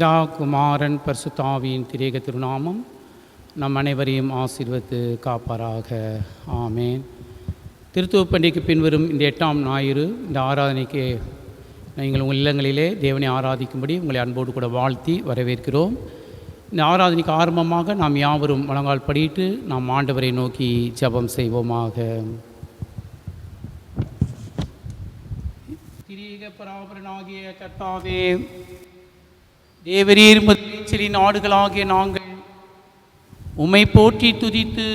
பிதா குமாரன் பரிசுத்தாவியின் திரேக திருநாமம் நம் அனைவரையும் ஆசீர்வதித்து காப்பாராக. ஆமேன். திருத்துவ பண்டிகைக்கு பின்வரும் இந்த 8ஆம் ஞாயிறு இந்த ஆராதனைக்கு நீங்கள் உங்கள் இல்லங்களிலே தேவனை ஆராதிக்கும்படி உங்களை அன்போடு கூட வாழ்த்தி வரவேற்கிறோம். இந்த ஆராதனைக்கு ஆரம்பமாக நாம் யாவரும் முழங்கால் படியிட்டு நாம் ஆண்டவரை நோக்கி ஜெபம் செய்வோமாக. திரேக பராபரனாகிய கர்த்தாவே, தேவரீர் மேய்ச்சலின் ஆடுகளாகிய நாங்கள் உம்மை போற்றி துதித்து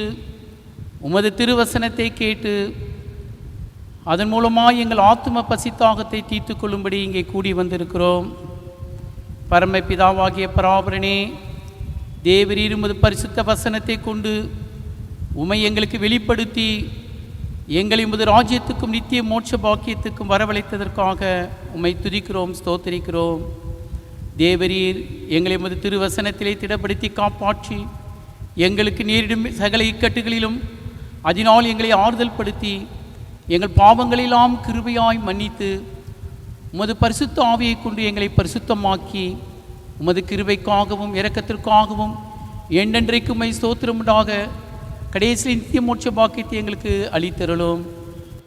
உமது திருவசனத்தை கேட்டு அதன் மூலமாக எங்கள் ஆத்தும பசித்தாகத்தை தீர்த்து கொள்ளும்படி இங்கே கூடி வந்திருக்கிறோம். பரமபிதாவாகிய பராபரனே, தேவரீர் உமது பரிசுத்த வசனத்தை கொண்டு உம்மை எங்களுக்கு வெளிப்படுத்தி எங்களை உமது ராஜ்யத்துக்கும் நித்திய மோட்ச பாக்கியத்துக்கும் வரவழைத்ததற்காக உம்மை துதிக்கிறோம், ஸ்தோத்திரிக்கிறோம். தேவரீர் எங்களை உமது திருவசனத்திலே திடப்படுத்தி காப்பாற்றி எங்களுக்கு நேரிடும் சகல இக்கட்டுகளிலும் அதனால் எங்களை ஆறுதல் படுத்தி எங்கள் பாவங்களெல்லாம் கிருபையாய் மன்னித்து உமது பரிசுத்த ஆவியை கொண்டு எங்களை பரிசுத்தமாக்கி உமது கிருபைக்காகவும் இரக்கத்திற்காகவும் என்றென்றைக்கு உம்மை ஸ்தோத்திரமுண்டாக கடைசியில் நித்திய மோட்ச பாக்கியத்தை எங்களுக்கு அளித்தருளும்.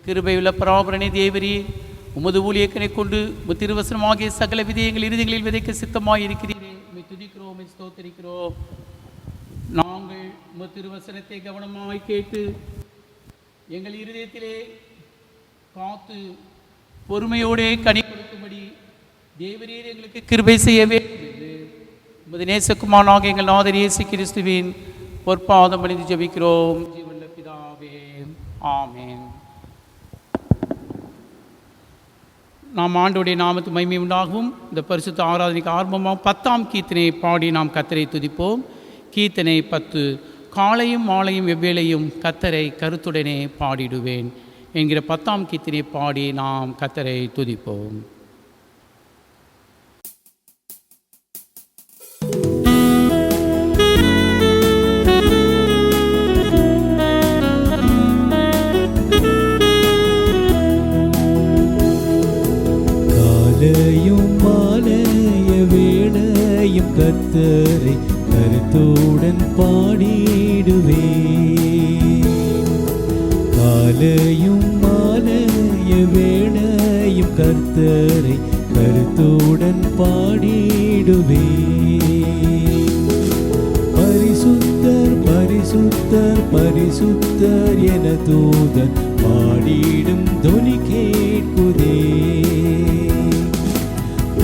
கிருபையுள்ள பராபரனே, தேவரீர் உமது ஊழியக்கனை கொண்டு உமது திருவசனமாகிய சகல விதயங்கள் இருதயங்களில் விதைக்க சித்தமாய் இருக்கிறீரே. உம்மை துதிக்கிறோம், உம்மை ஸ்தோத்திரிக்கிறோம். நாங்கள் உமது திருவசனத்தை கவனமாய் கேட்டு எங்கள் இருதயத்திலே காத்து பொறுமையோடே கனி கொடுக்கும்படி தேவரீர் எங்களுக்கு கிருபை செய்யவே உமது நேசகுமாரனாக எங்கள் நாதர் இயேசு கிறிஸ்துவின் பொற்பாதம் பணிந்து ஜெபிக்கிறோம் ஜீவனுள்ள பிதாவே, ஆமேன். நாம் ஆண்டோடைய நாமத்து மகிமை உண்டாகவும் இந்த பரிசுத்த ஆராதனைக்கு ஆரம்பமாக 10ஆம் கீர்த்தனையை பாடி நாம் கர்த்தரை துதிப்போம். கீர்த்தனை 10. காலையும் மாலையும் எவ்வேளையும் கர்த்தரை கருத்துடனே பாடிடுவேன் என்கிற 10ஆம் கீர்த்தனையை பாடி நாம் கர்த்தரை துதிப்போம். கர்த்தரை கருத்துடன் பாடிடுவே. காலையும் மாலைய வேளையும் கர்த்தரை கருத்துடன் பாடிடுவே. பரிசுத்தர் பரிசுத்தர் பரிசுத்தர் என தூதர் பாடிடும் தொனி கேட்குதே.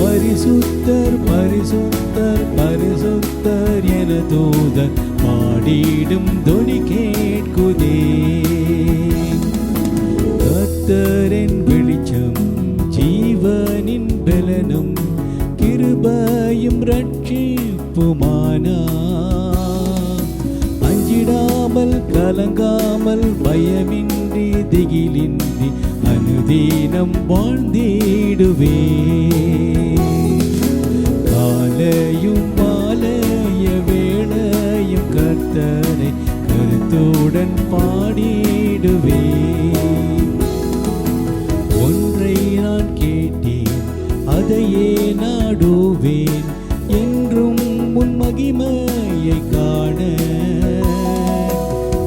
பரிசுத்தர் பரிசுத்தர் பரிசுத்தர் என தூதர் பாடிடும் தொனி கேட்குதே. கர்த்தரின் வெளிச்சம் ஜீவனின் பலனும் கிருபையும் ரட்சிப்புமானா. அஞ்சிடாமல் கலங்காமல் பயமின்றி திகிலின்றி அனுதீனம் வாழ்ந்திடுவே. காலையும் மாலைய வேளையும் கர்த்தரை கருத்துடன் பாடிடுவே. ஒன்றை நான் கேட்டேன், அதையே நாடுவேன், என்றும் முன் மகிமையை காண.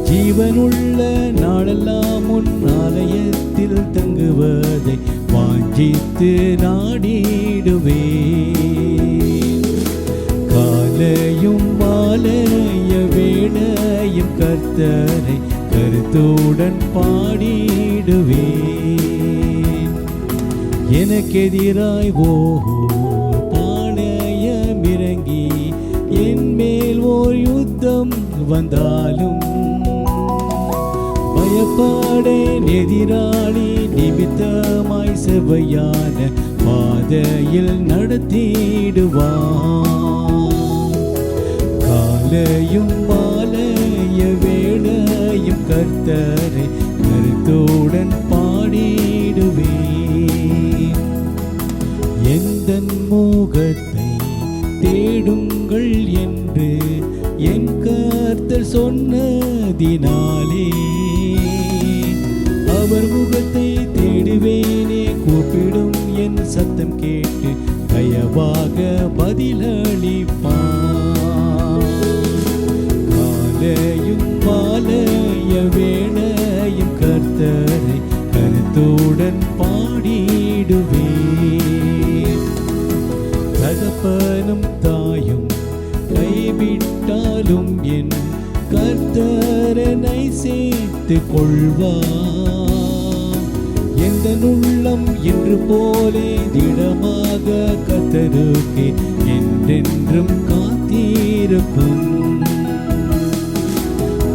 ஜீவனுள்ள நாளெல்லாம் முன் ஆலயத்தில் தங்குவதை வாஞ்சித்து நாடிடுவே. காலையும் மாலைய வேளையும் கர்த்தரை கருத்துடன் பாடிடுவே. எனக்கெதிராய் பாளையமிறங்கி என் மேல் ஓர் யுத்தம் வந்தாலும் பயப்படேன். எதிராளி நிமித்தமாய் செவ்வையான பாதையில் நடத்திடுவான். காலையும் மாலைய வேளையும் கர்த்தரை கருத்துடன் பாடிடுவே. எந்தன் முகத்தை தேடுங்கள் என்று என் கர்த்தர் சொன்னதினாலே அவர் முகத்தை தேடுவேனே. கூப்பிடும் என் சத்தம் கேட்டு தயவாக பதிலளிப்பார். கர்த்தரனை சேர்த்து கொள்வார். எந்த உள்ளம் என்று போலே திடமாக கர்த்தருக்கு என்றென்றும் காத்திருக்கும்.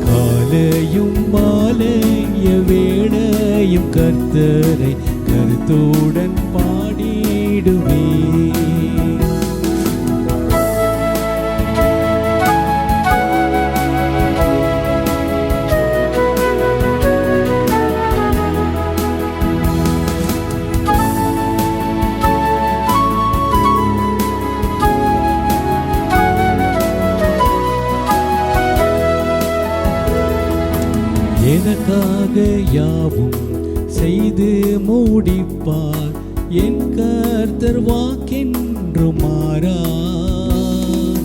காலையும் மாலைய வேளையும் கர்த்தரை கருத்துடன் பாடிடுவே. எனக்காக யாவும் செய்து மூடிப்பார். என் கர்த்தர் வாக்கென்றும் மாறார்.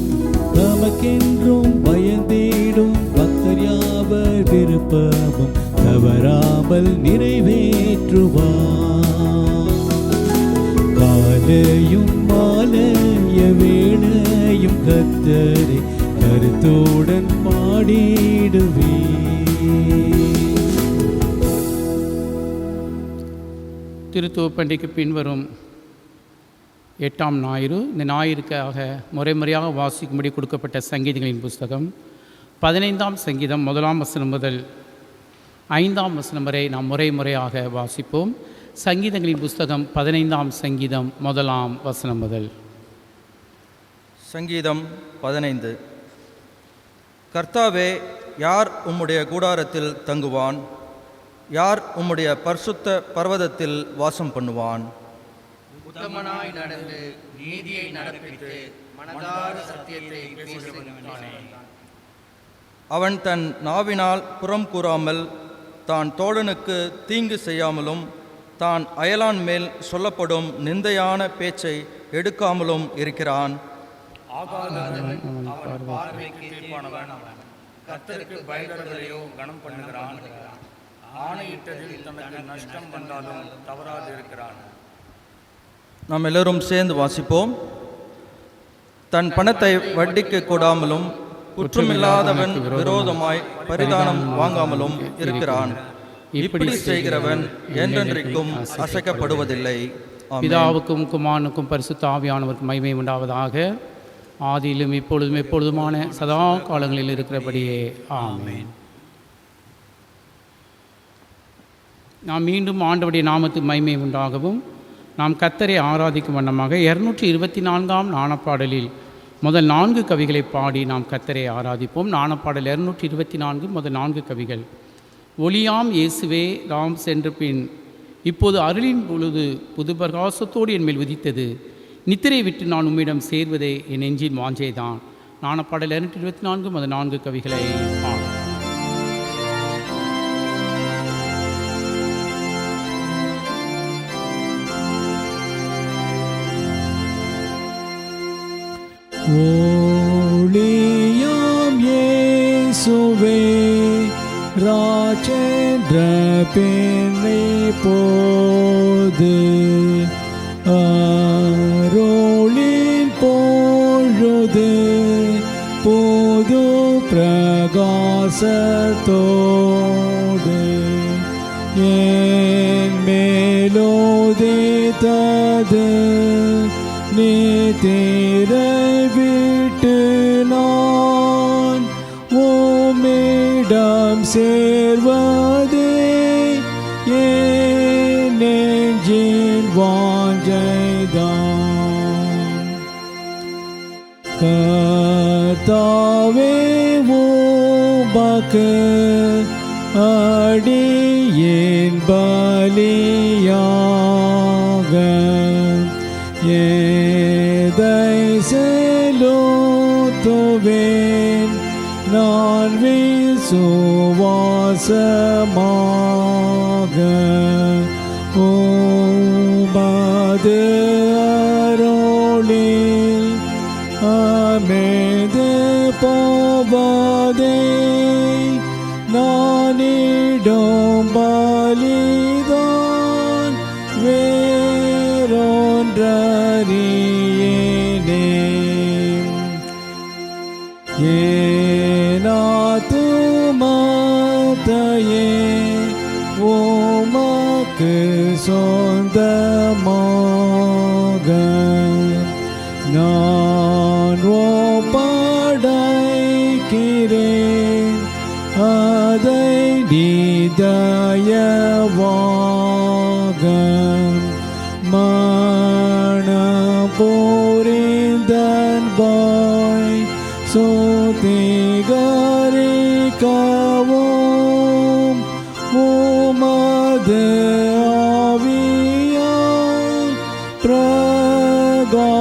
தமக்கென்றும் பயந்திடும் பக்தர் யாவர் விருப்பமும் தவறாமல் நிறைவேற்றுவார். காலையும் மாலைய வேளையும் கர்த்தரை கருத்துடன் பாடிடுவே. திருத்துவ பண்டிகைக்கு பின்வரும் 8ஆம் ஞாயிறு. இந்த ஞாயிறுக்காக முறையாக வாசிக்கும்படி கொடுக்கப்பட்ட சங்கீதங்களின் புஸ்தகம் 15ஆம் சங்கீதம் 1ஆம் வசனம் முதல் 5ஆம் வசனம் வரை நாம் முறையாக வாசிப்போம். சங்கீதங்களின் புஸ்தகம் 15ஆம் சங்கீதம் 1ஆம் வசனம் முதல். சங்கீதம் 15. கர்த்தாவே, யார் உம்முடைய கூடாரத்தில் தங்குவான்? யார் உம்முடைய பரிசுத்த பர்வதத்தில் வாசம் பண்ணுவான்? உத்தமனாய் நடந்து நீதியை நடப்பித்து மனதார சத்தியத்தை பேசுகிறவனே. அவன் தன் நாவினால் புறம் கூறாமல், தான் தோழனுக்கு தீங்கு செய்யாமலும், தான் அயலான் மேல் சொல்லப்படும் நிந்தையான பேச்சை எடுக்காமலும் இருக்கிறான். ஆகாதவன் அவன் பார்வைக்கு தீர்ப்பானவன். கர்த்தருக்கு பயந்தவர்களையோ கனம் பண்ணுகிறான். ஆணையிட்டதில் தனக்கு நஷ்டம் வந்தாலும் தவறாது இருக்கிறான். நாம் எல்லோரும் சேர்ந்து வாசிப்போம். தன் பணத்தை வட்டிக்கு கொடாமலும், குற்றமில்லாதவன் விரோதமாய் பரிதானம் வாங்காமலும் இருக்கிறான். இப்படி செய்கிறவன் என்றென்றைக்கும் அசைக்கப்படுவதில்லை. பிதாவுக்கும் குமாரனுக்கும் பரிசுத்த ஆவியானவருக்கும் மகிமை உண்டாவதாக. ஆதியிலும் இப்பொழுதும் எப்பொழுதுமான சதா காலங்களில் இருக்கிறபடியே ஆமென். நாம் மீண்டும் ஆண்டவருடைய நாமத்துக்கு மகிமை உண்டாகவும் நாம் கர்த்தரை ஆராதிக்கும் வண்ணமாக 224ஆம் நாணப்பாடலில் முதல் 4 கவிகளை பாடி நாம் கர்த்தரை ஆராதிப்போம். நாணப்பாடல் 224 முதல் 4 கவிகள். ஒளியாம் இயேசுவே ராம் சென்ற பின் இப்போது அருளின் பொழுது புது பிரகாசத்தோடு என் மேல் உதித்தது. நித்திரை விட்டு நான் உம்மிடம் சேர்வதே என் நெஞ்சின் வாஞ்சைதான். நாணப்பாடல் 224 முதல் 4 கவிகளை பாடும். ஒளியாம் இயேசுவே ராஜேந்திர பெண்ணை போது அருளின் பொழுது புது பிரகாசத்தோடு என் மேலோதித்தது. நித்திரை விட்டு நான் உம்மிடம் சேர்வதே என் நெஞ்சின் வாஞ்சைதான். கர்த்தாவே, உமக்கு அடியேன் பலியாக எதை செலுத்துவேன் நான் விசுவாசமாக. உமது அருளில் அமிழ்ந்து போவதே நானிடும் பலிதான். வேறொன்றறியேனே. ஏனாத்துமாவே வார்த்தையே உமக்கு சொந்தமாக நான் ஒப்படைக்கிறேன், அதை நீ தயவாக மனப்போரிந்தன்பாய் சுத்திகரிக்கவும் உமது ஆவியால் பிரகாசிப்பிக்கவும்.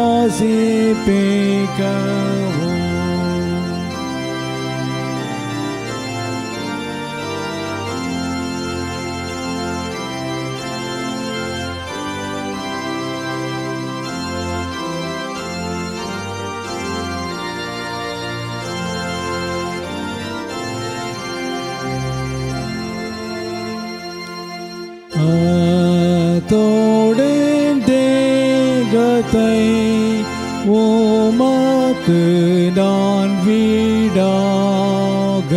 அத்தோடன் தேகத்தை உமக்கு நான் வீடாக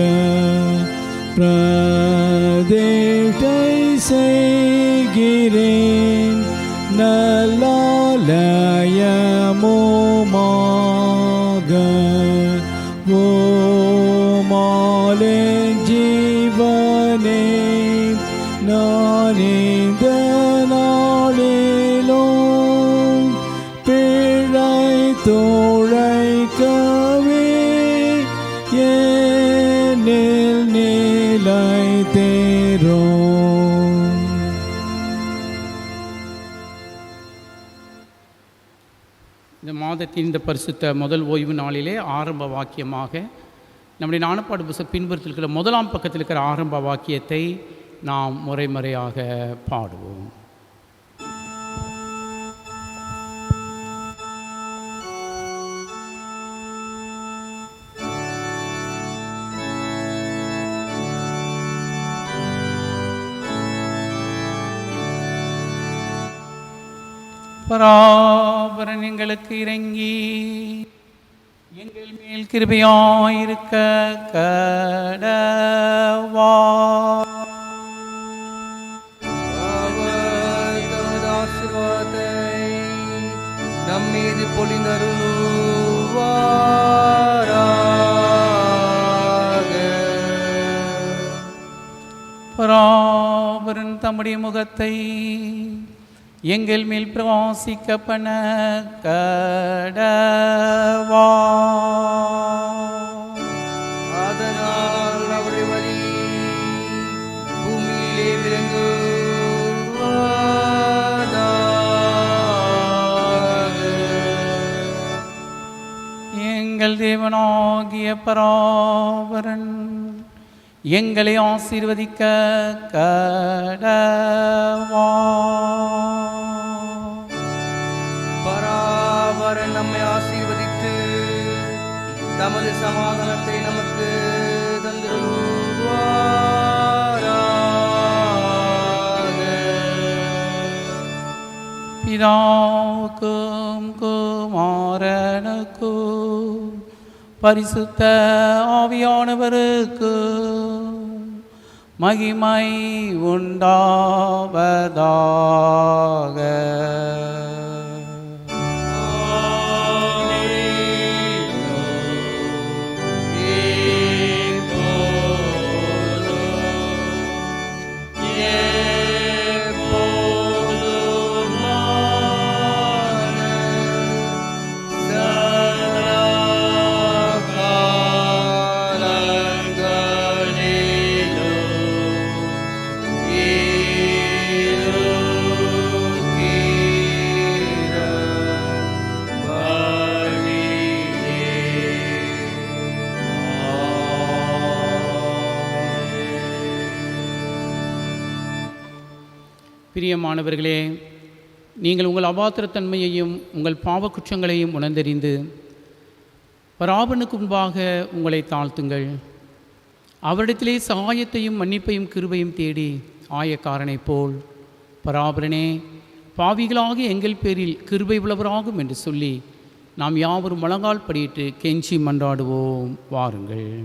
பிரதிஷ்டை செய்கிறேன், நல்லாலயமுமாக ஓமாலின் ஜீவனே நான் இந்த நாளிலும் பிழை தோழைக்கவே என்னில் நிலைத்தேரும். இந்த மாதத்தின் இந்த பரிசுத்த முதல் ஓய்வு நாளிலே ஆரம்ப வாக்கியமாக நம்முடைய ஞானப்பாடு புஸ்தகம் பின்புறத்தில் இருக்கிற முதலாம் பக்கத்தில் இருக்கிற ஆரம்ப வாக்கியத்தை நாம் முறைமுறையாக பாடுவோம். பராபரன் எங்களுக்கு இறங்கி எங்கள் மேல் கிருபையாயிருக்க கடவா. ஆசீர்வாதத்தை நம்மீது பொழிந்தருள்வாராக. பராபரன் தம்முடைய முகத்தை எங்கள் மேல் பிரகாசிக்க பண்ண கடவா. அதனால் அவருடைய வழி பூமியிலே விளங்குவதாக. எங்கள் தேவனாகிய பராபரன் எங்களை ஆசீர்வதிக்க கடவா. பராபரன் நம்மை ஆசீர்வதித்து தமது சமாதானத்தை நமக்கு தந்திருவாராக. பிதாவுக்கும் குமாரனுக்கும் பரிசுத்த ஆவியானவருக்கு மகிமை உண்டாவதாக. பிரியமானவர்களே, நீங்கள் உங்கள் அபாத்திரத்தன்மையையும் உங்கள் பாவ குற்றங்களையும் உணர்ந்தறிந்து பராபரனுக்கு முன்பாக உங்களை தாழ்த்துங்கள். அவரிடத்திலே சகாயத்தையும் மன்னிப்பையும் கிருபையும் தேடி ஆயக்காரனைப் போல் பராபரனே, பாவிகளாகிய எங்கள் பேரில் கிருபை உள்ளவராகும் என்று சொல்லி நாம் யாவரும் முழங்கால் படியிட்டு கெஞ்சி மன்றாடுவோம். வாருங்கள்.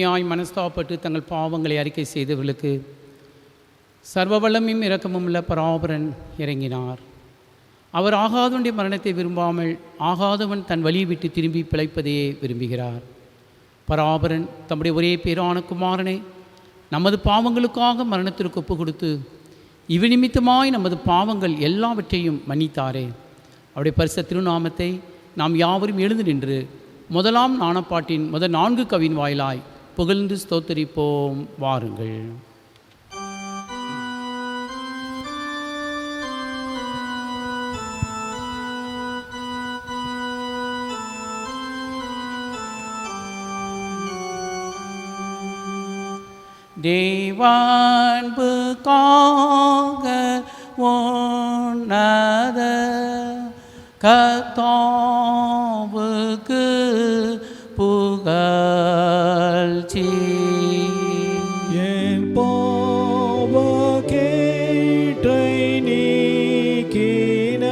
உண்மையாய் மனஸ்தாப்பட்டு தங்கள் பாவங்களை அறிக்கை செய்தவர்களுக்கு சர்வவல்லமையும் இரக்கமும் உள்ள பராபரன் இறங்கினார். அவர் ஆகாதவனுடைய மரணத்தை விரும்பாமல் ஆகாதவன் தன் வழியை விட்டு திரும்பி பிழைப்பதையே விரும்புகிறார். பராபரன் தம்முடைய ஒரே பேரான குமாரனை நமது பாவங்களுக்காக மரணத்திற்கு ஒப்பு கொடுத்து இவ்நிமித்தமாய் நமது பாவங்கள் எல்லாவற்றையும் மன்னித்தாரே. அவருடைய பரிசுத்த திருநாமத்தை நாம் யாவரும் எழுந்து நின்று முதலாம் நாணப்பாட்டின் முதல் 4 கவியின் வாயிலாய் புகழ்ந்து ஸ்தோத்தரிப்போம். வாருங்கள். தேவான்புக்காக உன்னத கர்த்தாவுக்கு புகழ்ச்சி. என் பாவக்கேட்டை நீக்கின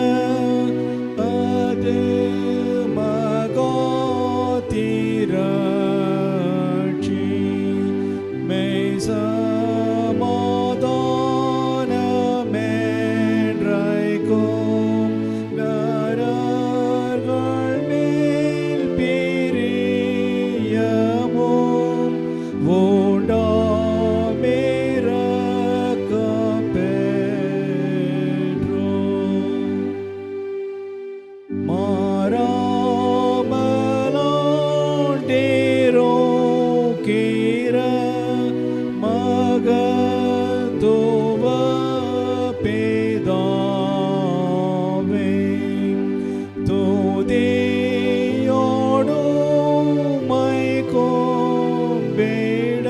அது மகோத்திரட்சி. மெய் சமாதானமென்றைக்கும் நரர்கள் மேல் பிரியமும் உண்டாமிரக்கம் பெற்றோம். மாறாமலோண்டிருக்கிற மகத்துவ பிதாவே, துதியோடு உம்மை கும்பிட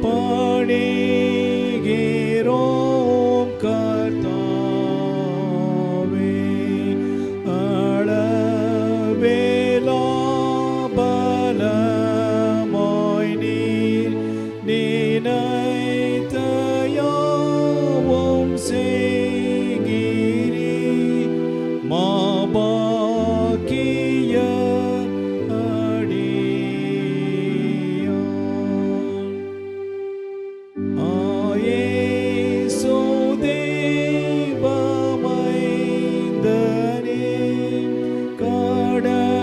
பணிகிறோம் கர்த்தாவே. அளவிலா பலமாய் நீர் நினைத்த யாவும் செய்கிறீர். மாபாக்கிய அடியான் ஆயேசு தேவமைந்தனே, கடன்களை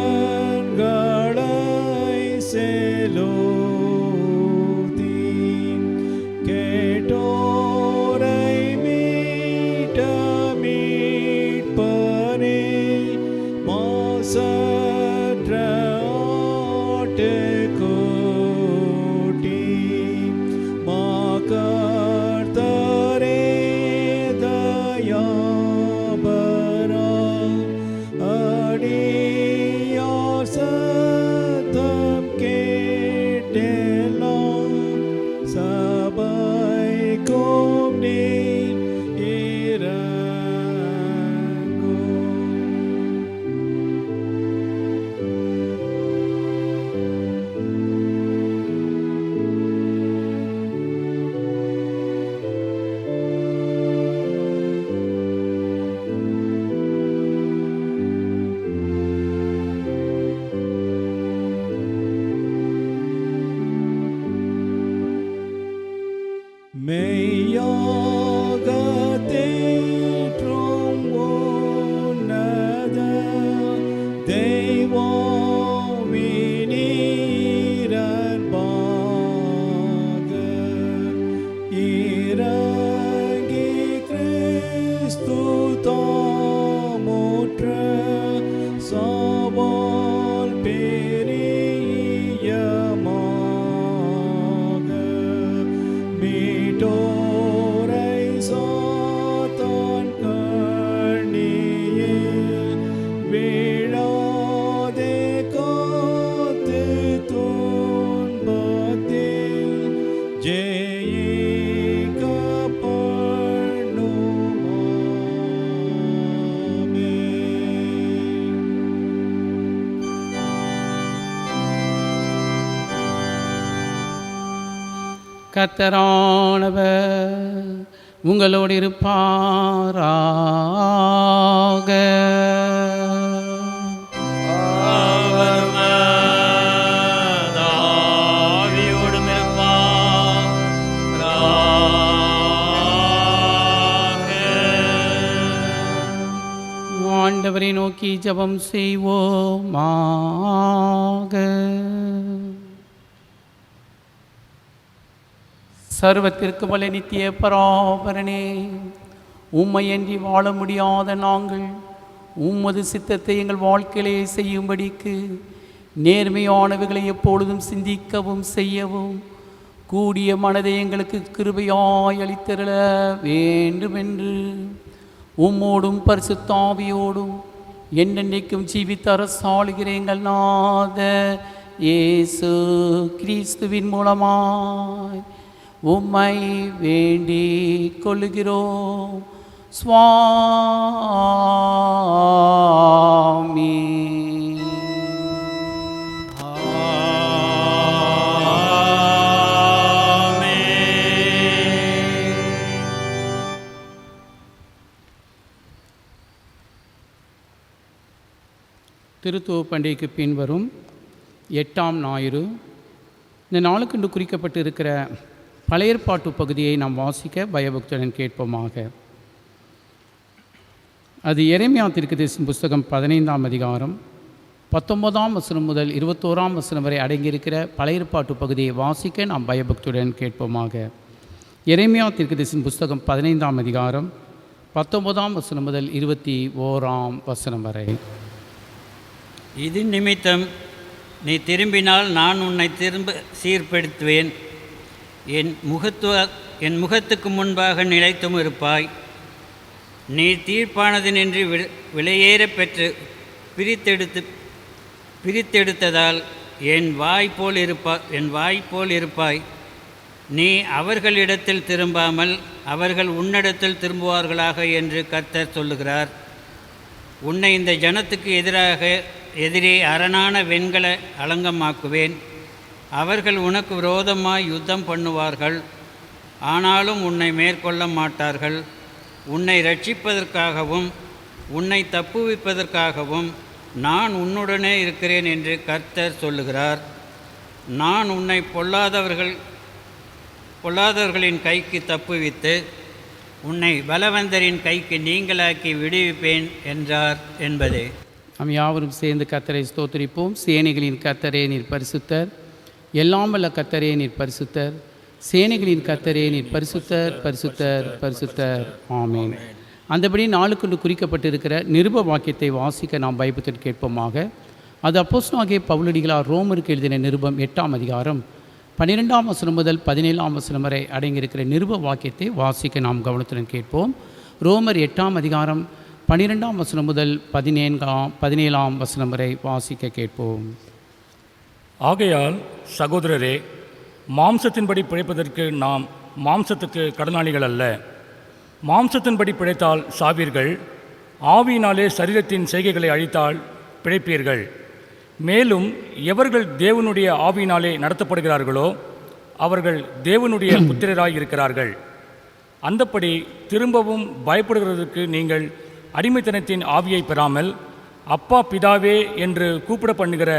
செலுத்தி கேட்டோரை மீட்ட மீட்பரே. மாசற்ற ஆட்டுக்குட்டி மாகர்த்தரே தயாபரா. அடியார் சத்தம் கேட்டெல்லாம் சபைக்கும் நீர் இரங்கும். மெய்யாக தேற்றும் உன்னத தெய்வவினீரன்பாக இறங்கி கிறிஸ்து தாமுற்ற சவால் பெரியமாக மீட்டோரை சாத்தான் கண்ணியில் வீழாதே காத்து துன்பத்தில் ஜெயிக்க பண்ணுமாமே. கர்த்தரானவர் உங்களோடு இருப்பாராக. ஆவருமதாவி ஆண்டவரை நோக்கி ஜெபம் செய்வோமாக. சர்வத்திற்கு வல்ல நித்திய பராபரனே, உம்மையன்றி வாழ முடியாத நாங்கள் உம்மது சித்தத்தை எங்கள் வாழ்க்கையிலே செய்யும்படிக்கு நேர்மையானவைகளை எப்பொழுதும் சிந்திக்கவும் செய்யவும் கூடிய மனதை எங்களுக்கு கிருபையாய் அளித்தருள வேண்டுமென்று உம்மோடும் பரிசுத்த ஆவியோடும் என்னென்றைக்கும் ஜீவித்த அரசாளுகிற எங்கள் நாத இயேசு கிறிஸ்துவின் மூலமாய் உம்மை வேண்டிக் கொள்ளுகிறோம். சுவாமி. திருத்துவ பண்டிகைக்கு பின்வரும் 8ஆம் ஞாயிறு. இந்த நாளுக்கென்று குறிக்கப்பட்டு இருக்கிற பழைய ஏற்பாட்டு பகுதியை நாம் வாசிக்க பயபக்தியுடன் கேட்போமாக. அது எரேமியா தீர்க்கதரிசியின் புஸ்தகம் 15ஆம் அதிகாரம் 19ஆம் வசனம் முதல் 21ஆம் வசனம் வரை அடங்கியிருக்கிற பழைய ஏற்பாட்டு பகுதியை வாசிக்க நாம் பயபக்தியுடன் கேட்போமாக. எரேமியா தீர்க்கதரிசியின் புஸ்தகம் 15ஆம் அதிகாரம் 19ஆம் வசனம் முதல் 21ஆம் வசனம் வரை. இது நிமித்தம் நீ திரும்பினால் நான் உன்னை திரும்ப சீர்படுத்துவேன். என் முகத்துக்கு முன்பாக நிலைத்தும் இருப்பாய். நீ தீர்ப்பானது நின்று விலையேற பெற்று பிரித்தெடுத்ததால் என் வாய் போல் இருப்பாய். நீ அவர்களிடத்தில் திரும்பாமல் அவர்கள் உன்னிடத்தில் திரும்புவார்களாக என்று கர்த்தர் சொல்லுகிறார். உன்னை இந்த ஜனத்துக்கு எதிரே அரணான வெண்கல அலங்கமாக்குவேன். அவர்கள் உனக்கு விரோதமாய் யுத்தம் பண்ணுவார்கள், ஆனாலும் உன்னை மேற்கொள்ள மாட்டார்கள். உன்னை ரட்சிப்பதற்காகவும் உன்னை தப்புவிப்பதற்காகவும் நான் உன்னுடனே இருக்கிறேன் என்று கர்த்தர் சொல்லுகிறார். நான் உன்னை பொல்லாதவர்களின் கைக்கு தப்புவித்து உன்னை பலவந்தரின் கைக்கு நீங்களாக்கி விடுவிப்பேன் என்றார் என்பதே. நாம் யாவரும் சேர்ந்து கர்த்தரை ஸ்தோத்திரிப்போம். சேனைகளின் கர்த்தரே நீர் பரிசுத்தர், எல்லாம் வல்ல கர்த்தரே நீர் பரிசுத்தர், சேனைகளின் கர்த்தரே நீர் பரிசுத்தர், பரிசுத்தர், பரிசுத்தர். ஆமென். அந்தபடி நாளுக்கொண்டு குறிக்கப்பட்டிருக்கிற நிருப வாக்கியத்தை வாசிக்க நாம் பயபக்தியுடன் கேட்போமாக. அது அப்போஸ்தலனாகிய பவுலடிகளார் ரோமருக்கு எழுதின நிருபம் 8ஆம் அதிகாரம் 12ஆம் வசனம் முதல் 17ஆம் வசனம் வரை அடங்கியிருக்கிற நிருப வாக்கியத்தை வாசிக்க நாம் கவனத்துடன் கேட்போம். ரோமர் 8ஆம் அதிகாரம் 12ஆம் வசனம் முதல் 17ஆம் வசனம் வரை வாசிக்க கேட்போம். ஆகையால் சகோதரரே, மாம்சத்தின்படி பிழைப்பதற்கு நாம் மாம்சத்துக்கு கடனாளிகள் அல்ல. மாம்சத்தின்படி பிழைத்தால் சாவீர்கள், ஆவியினாலே சரீரத்தின் செய்கைகளை அழித்தால் பிழைப்பீர்கள். மேலும் எவர்கள் தேவனுடைய ஆவியினாலே நடத்தப்படுகிறார்களோ அவர்கள் தேவனுடைய புத்திரராய் இருக்கிறார்கள். அந்தப்படி திரும்பவும் பயப்படுகிறதற்கு நீங்கள் அடிமைத்தனத்தின் ஆவியை பெறாமல் அப்பா பிதாவே என்று கூப்பிட பண்ணுகிற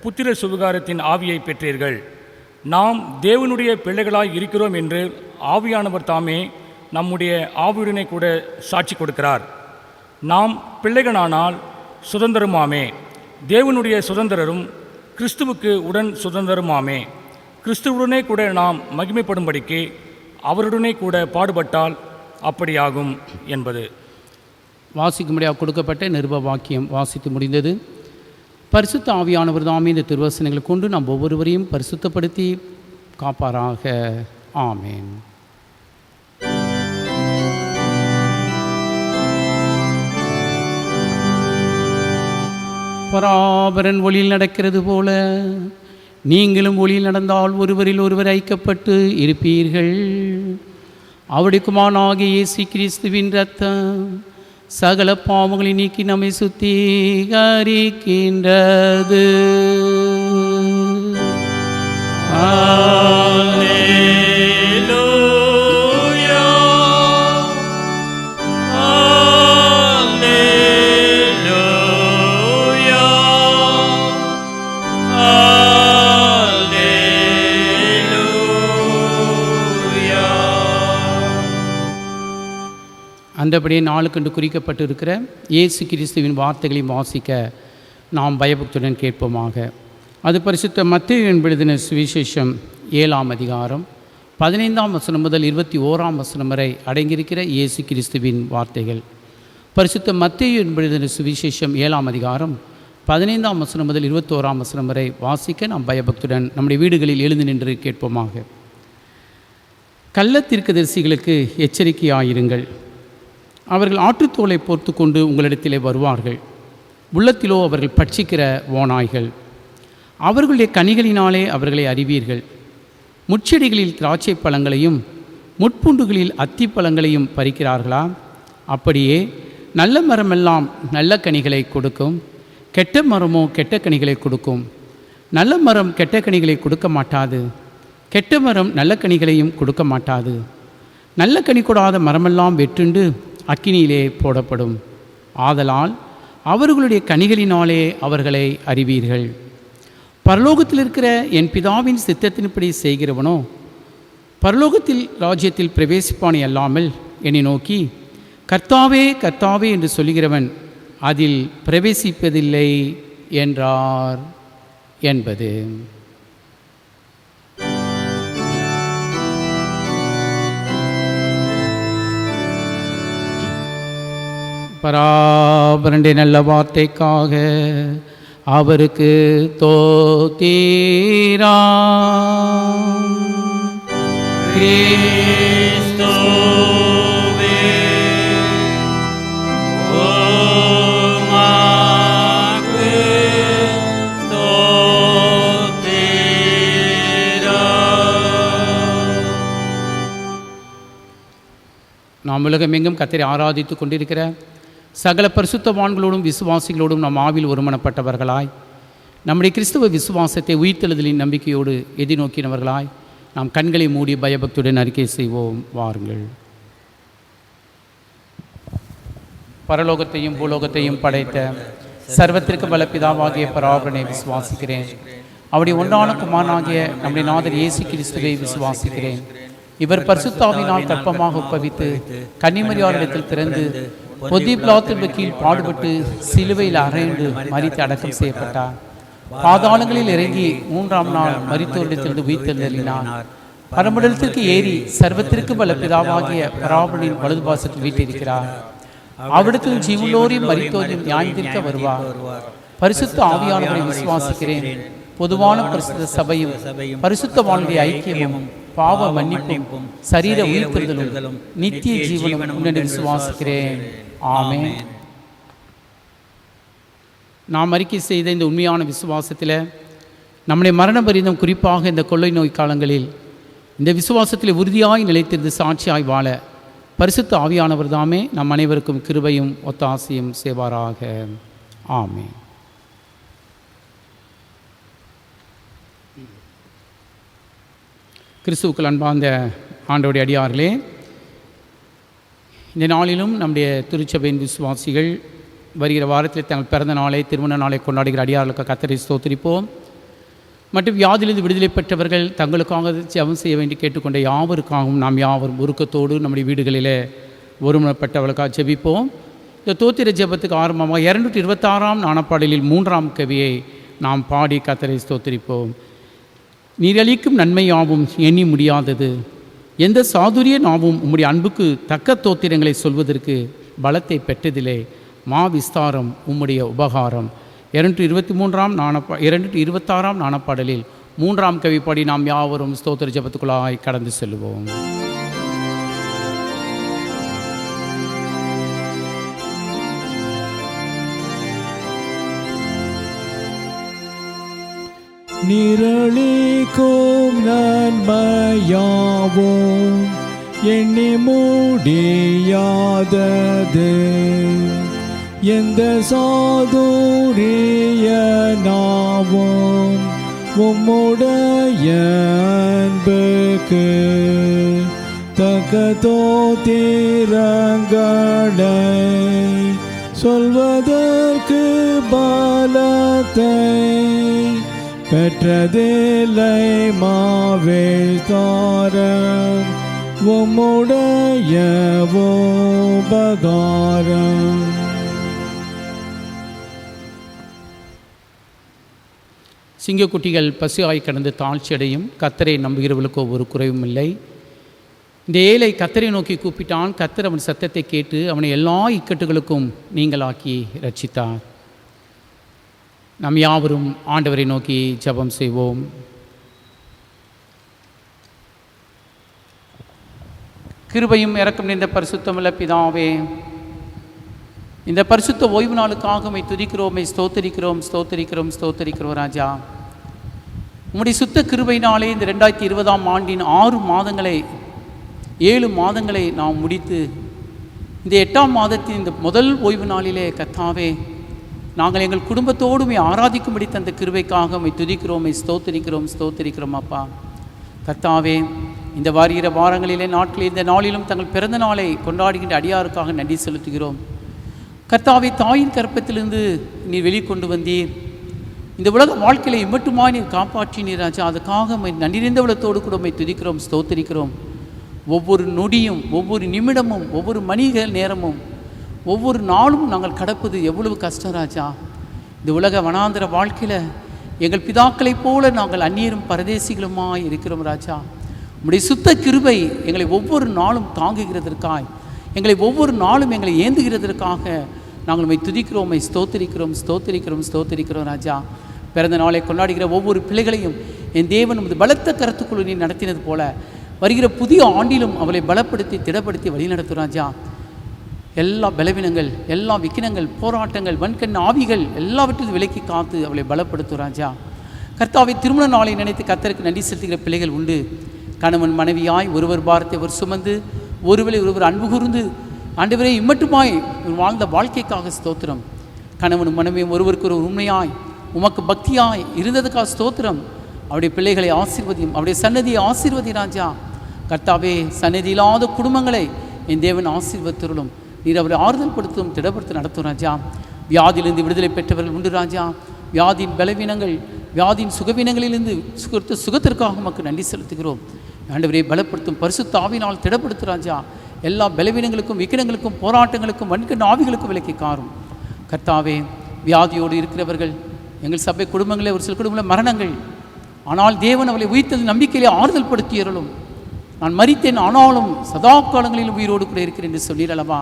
புத்திர சுவிகாரத்தின் ஆவியை பெற்றீர்கள். நாம் தேவனுடைய பிள்ளைகளாய் இருக்கிறோம் என்று ஆவியானவர் தாமே நம்முடைய ஆவியுடனே கூட சாட்சி கொடுக்கிறார். நாம் பிள்ளைகளானால் சுதந்திரமாமே, தேவனுடைய சுதந்திரரும் கிறிஸ்துவுக்கு உடன் சுதந்திரமாமே. கிறிஸ்துவுடனே கூட நாம் மகிமைப்படும்படிக்கு அவருடனே கூட பாடுபட்டால் அப்படியாகும் என்பது. வாசிக்கும்படியாக கொடுக்கப்பட்ட நிருப வாக்கியம் வாசித்து முடிந்தது. பரிசுத்த ஆவியானவர் தாமே இந்த திருவசனங்களை கொண்டு நாம் ஒவ்வொருவரையும் பரிசுத்தப்படுத்தி காப்பாராக. ஆமேன். பராபரன் ஒளியில் நடக்கிறது போல நீங்களும் ஒளியில் நடந்தால் ஒருவரில் ஒருவர் ஐக்கப்பட்டு இருப்பீர்கள். அவருடைய குமாரனாகிய இயேசு கிறிஸ்துவின் இரத்தம் சகல பாவங்களை நீக்கி நம்மை சுத்திகரிக்கின்றது. அந்தபடியே நாளுக்கென்று குறிக்கப்பட்டிருக்கிற இயேசு கிறிஸ்துவின் வார்த்தைகளையும் வாசிக்க நாம் பயபக்தியுடன் கேட்போமாக. அது பரிசுத்த மத்தேயு எழுதின சுவிசேஷம் 7ஆம் அதிகாரம் 15ஆம் வசனம் முதல் 21ஆம் வசனம் வரை அடங்கியிருக்கிற இயேசு கிறிஸ்துவின் வார்த்தைகள். பரிசுத்த மத்தேயு எழுதின சுவிசேஷம் 7ஆம் அதிகாரம் 15ஆம் வசனம் முதல் 21ஆம் வசனம் வரை வாசிக்க நாம் பயபக்தியுடன் நம்முடைய வீடுகளில் எழுந்து நின்று கேட்போமாக. கள்ளத்தீர்க்கதரிசிகளுக்கு எச்சரிக்கையாயிருங்கள். அவர்கள் ஆட்டுத்தோலை போர்த்து கொண்டு உங்களிடத்திலே வருவார்கள். உள்ளத்திலோ அவர்கள் பட்சிக்கிற ஓநாய்கள். அவர்களுடைய கனிகளினாலே அவர்களை அறிவீர்கள். முட்செடிகளில் திராட்சை பழங்களையும் முட்பூண்டுகளில் அத்திப்பழங்களையும் பறிக்கிறார்களா? அப்படியே நல்ல மரமெல்லாம் நல்ல கனிகளை கொடுக்கும், கெட்ட மரமோ கெட்ட கனிகளை கொடுக்கும். நல்ல மரம் கெட்ட கனிகளை கொடுக்க மாட்டாது, கெட்ட மரம் நல்ல கனிகளையும் கொடுக்க மாட்டாது. நல்ல கனி கொடாத மரமெல்லாம் வெட்டுண்டு அக்கினியிலே போடப்படும். ஆதலால் அவர்களுடைய கனிகளினாலே அவர்களை அறிவீர்கள். பரலோகத்தில் இருக்கிற என் பிதாவின் சித்தத்தின்படி செய்கிறவனோ பரலோகத்தில் ராஜ்யத்தில் பிரவேசிப்பானே அல்லாமல் என்னை நோக்கி கர்த்தாவே கர்த்தாவே என்று சொல்லுகிறவன் அதில் பிரவேசிப்பதில்லை என்றார் என்பது. பராபரனுடைய நல்ல வார்த்தைக்காக அவருக்கு தோத்திரா. கிறிஸ்துவே உமக்கு ஸ்தோத்திரம். நாம் உலகமெங்கும் கர்த்தரை ஆராதித்து கொண்டிருக்கிற சகல பரிசுத்தவான்களோடும் விசுவாசிகளோடும் நாம் ஆவில் ஒருமனப்பட்டவர்களாய் நம்முடைய கிறிஸ்துவ விசுவாசத்தை உயிர்த்தெழுதலின் நம்பிக்கையோடு எதிர்நோக்கினவர்களாய் நாம் கண்களை மூடி பயபக்தியுடன் அறிக்கை செய்வோம். வாருங்கள். பரலோகத்தையும் பூலோகத்தையும் படைத்த சர்வத்திற்கு பல பிதாவாகிய பராபரனை விசுவாசிக்கிறேன். அவருடைய ஒன்றான குமாரனாகிய நம்முடைய நாதர் இயேசு கிறிஸ்துவை விசுவாசிக்கிறேன். இவர் பரிசுத்தாவினால் கற்பமாக உட்பவித்து கன்னிமரியாரிடத்தில் பிறந்து பொதி பிலாத்தின் கீழ் பாடுபட்டு சிலுவையில் அறைந்து மரித்து அடக்கம் செய்யப்பட்டார். பாதாளங்களில் இறங்கி 3ஆம் நாள் மரித்தோரிடத்திலிருந்து உயிர்த்தெழுந்தளினார். பரமண்டலத்திற்கு ஏறி சர்வத்திற்கு பல பிதாவாகிய பராபரனின் வலது பாசத்தில் வீட்டிருக்கிறார். அவ்விடத்தில் ஜீவனோரையும் மரித்தோரையும் நியாயந்திருக்க வருவார். பரிசுத்த ஆவியானவரை விசுவாசிக்கிறேன். பொதுவான பரிசுத்த சபையும் பரிசுத்தவானுடைய ஐக்கியமும் பாவ மன்னிப்பும் சரீர உயிர்த்தெழுதலும் நித்திய ஜீவனும் உன்னை விசுவாசிக்கிறேன். ஆமென். நாம் அறிக்கை செய்த இந்த உண்மையான விசுவாசத்தில் நம்முடைய மரண பரியந்தம், குறிப்பாக இந்த கொள்ளை நோய் காலங்களில் இந்த விசுவாசத்தில் உறுதியாய் நிலைத்திருந்து சாட்சியாய் வாழ பரிசுத்த ஆவியானவர் தாமே நம் அனைவருக்கும் கிருபையும் ஒத்தாசையும் செய்வாராக. ஆமென். கிறிஸ்துவுக்குள் அன்பார்ந்த ஆண்டவருடைய அடியார்களே, இந்த நாளிலும் நம்முடைய திருச்சபையின் விசுவாசிகள் வருகிற வாரத்தில் தங்கள் பிறந்த நாளை, திருமண நாளை கொண்டாடுகிற அடியார்களுக்கு கர்த்தரை ஸ்தோத்திரிப்போம். மற்றும் வியாதியிலிருந்து விடுதலை பெற்றவர்கள் தங்களுக்காக ஜெபம் செய்ய வேண்டி கேட்டுக்கொண்ட யாவருக்காகவும் நாம் யாவரும் உருக்கத்தோடு நம்முடைய வீடுகளில் ஒருமனப்பட்டவர்களுக்காக ஜெபிப்போம். இந்த தோத்திர ஜெபத்துக்கு ஆரம்பமாக 226ஆம் நாணப்பாடலில் 3ஆம் கவியை நாம் பாடி கர்த்தரை ஸ்தோத்திரிப்போம். நீரளிக்கும் நன்மையாவும் எண்ணி முடியாதது, எந்த சாதுரிய நாவும் உம்முடைய அன்புக்கு தக்க தோத்திரங்களை சொல்வதற்கு பலத்தை பெற்றதிலே மா விஸ்தாரம் உம்முடைய உபகாரம். 226ஆம் நாணப்பாடலில் 3ஆம் கவி பாடி நாம் யாவரும் ஸ்தோத்திர ஜெபத்துக்குள்ளாய் கடந்து செல்வோம். நிரளிக்கும் நன்மையாவும் எண்ணி முடியாதது, எந்த சாதுரிய நாவும் உம்முடைய அன்புக்கு தக்க தோத்திரங்களை சொல்வதற்கு பலத்தை பெற்றதில்லை மாவிஸ்தாரம் உம்முடைய உபகாரம். சிங்கக்குட்டிகள் பசியாய் கடந்து தாழ்ச்சியடையும். கர்த்தரை நம்புகிறவர்களுக்கு ஒரு குறைவும் இல்லை. இந்த ஏழை கர்த்தரை நோக்கி கூப்பிட்டான். கர்த்தர் அவன் சத்தத்தை கேட்டு அவனை எல்லா இக்கட்டுகளுக்கும் நீங்களாக்கி ரட்சித்தார். நாம் யாவரும் ஆண்டவரை நோக்கி ஜெபம் செய்வோம். கிருபையும் இரக்கம் நிறைந்த பரிசுத்தமுள்ள பிதாவே, இந்த பரிசுத்த ஓய்வு நாளுக்காக உம்மை துதிக்கிறோம், ஸ்தோத்தரிக்கிறோம் ஸ்தோத்தரிக்கிறோம் ஸ்தோத்தரிக்கிறோம் ராஜா. உம்முடைய சுத்த கிருபையினாலே இந்த 2020ஆம் ஆண்டின் 6 மாதங்களை 7 மாதங்களை நாம் முடித்து இந்த 8ஆம் மாதத்தின் இந்த முதல் ஓய்வு நாளிலே கர்த்தாவே, நாங்கள் எங்கள் குடும்பத்தோடுமே ஆராதிக்கும்படி தந்த கிருபைக்காக உம்மை துதிக்கிறோம், ஸ்தோத்தரிக்கிறோம் ஸ்தோத்தரிக்கிறோம் அப்பா. கர்த்தாவே, இந்த வாரியிற வாரங்களிலே நாட்களில் இந்த நாளிலும் தங்கள் பிறந்த நாளை கொண்டாடுகின்ற அடியாருக்காக நன்றி செலுத்துகிறோம். கர்த்தாவே, தாயின் கற்பத்திலிருந்து நீர் வெளிக்கொண்டு வந்தீர். இந்த உலக வாழ்க்கையை இம்மட்டுமாய் நீர் காப்பாற்றினீர் ராஜா. அதுக்காக நன்றி நிறைந்த உள்ளத்தோடு கூட உம்மை துதிக்கிறோம் ஸ்தோத்தரிக்கிறோம். ஒவ்வொரு நொடியும், ஒவ்வொரு நிமிடமும், ஒவ்வொரு மணிக நேரமும், ஒவ்வொரு நாளும் நாங்கள் கடப்பது எவ்வளவு கஷ்டம் ராஜா. இந்த உலக வனாந்திர வாழ்க்கையில் எங்கள் பிதாக்களைப் போல நாங்கள் அந்நியரும் பரதேசிகளுமாய் இருக்கிறோம் ராஜா. உம்முடைய சுத்த கிருபை எங்களை ஒவ்வொரு நாளும் தாங்குகிறதற்காய், எங்களை ஒவ்வொரு நாளும் எங்களை ஏந்துகிறதற்காக நாங்கள் உம்மை துதிக்கிறோம், ஸ்தோத்தரிக்கிறோம் ஸ்தோத்தரிக்கிறோம் ஸ்தோத்தரிக்கிறோம் ராஜா. பிறந்த நாளை கொண்டாடுகிற ஒவ்வொரு பிள்ளைகளையும் என் தேவன் உமது பலத்த கருத்துக்குழு நீ நடத்தினது போல வருகிற புதிய ஆண்டிலும் அவளை பலப்படுத்தி திடப்படுத்தி வழிநடத்தும் ராஜா. எல்லா பலவீனங்கள், எல்லா விக்கினங்கள், போராட்டங்கள், வன்கண் ஆவிகள் எல்லாவற்றையும் விலக்கி காத்து அவளை பலப்படுத்தும் ராஜா. கர்த்தாவை, திருமண நாளை நினைத்து கர்த்தருக்கு நன்றி செலுத்துகிற பிள்ளைகள் உண்டு. கணவன் மனைவியாய் ஒருவர் பாரத்தை ஒரு சுமந்து ஒருவேளை ஒருவர் அன்பு கூர்ந்து ஆண்டவரே இம்மட்டுமாய் வாழ்ந்த வாழ்க்கைக்காக ஸ்தோத்திரம். கணவனும் மனைவியும் ஒருவருக்கு ஒரு உண்மையாய் உமக்கு பக்தியாய் இருந்ததுக்காக ஸ்தோத்திரம். அவருடைய பிள்ளைகளை ஆசீர்வதியும், அவருடைய சன்னதியை ஆசீர்வதி ராஜா. கர்த்தாவே, சன்னதி இல்லாத குடும்பங்களை என் தேவன் ஆசீர்வதித்தருளும். நீர் அவரை ஆறுதல் படுத்தும், திடப்படுத்த நடத்தும் ராஜா. வியாதியிலிருந்து விடுதலை பெற்றவர்கள் உண்டு ராஜா. வியாதியின் பலவீனங்கள், வியாதியின் சுகவீனங்களிலிருந்து சுகத்திற்காக உமக்கு நன்றி செலுத்துகிறோம். ஆண்டவரை பலப்படுத்தும் பரிசுத்த ஆவியினால் திடப்படுத்து ராஜா. எல்லா பலவீனங்களுக்கும், விக்கினங்களுக்கும், போராட்டங்களுக்கும், வன்கண் ஆவிகளுக்கும் விலக்கி காரும். கர்த்தாவே, வியாதியோடு இருக்கிறவர்கள், எங்கள் சபை குடும்பங்களே ஒரு சில குடும்பங்களில் மரணங்கள், ஆனால் தேவன் அவளை உயிர்த்தது நம்பிக்கையிலே ஆறுதல் படுத்தியறலும். நான் மரித்தேன் ஆனாலும் சதா காலங்களிலும் உயிரோடு கூட இருக்கிறேன் என்று சொன்னீரல்லவா.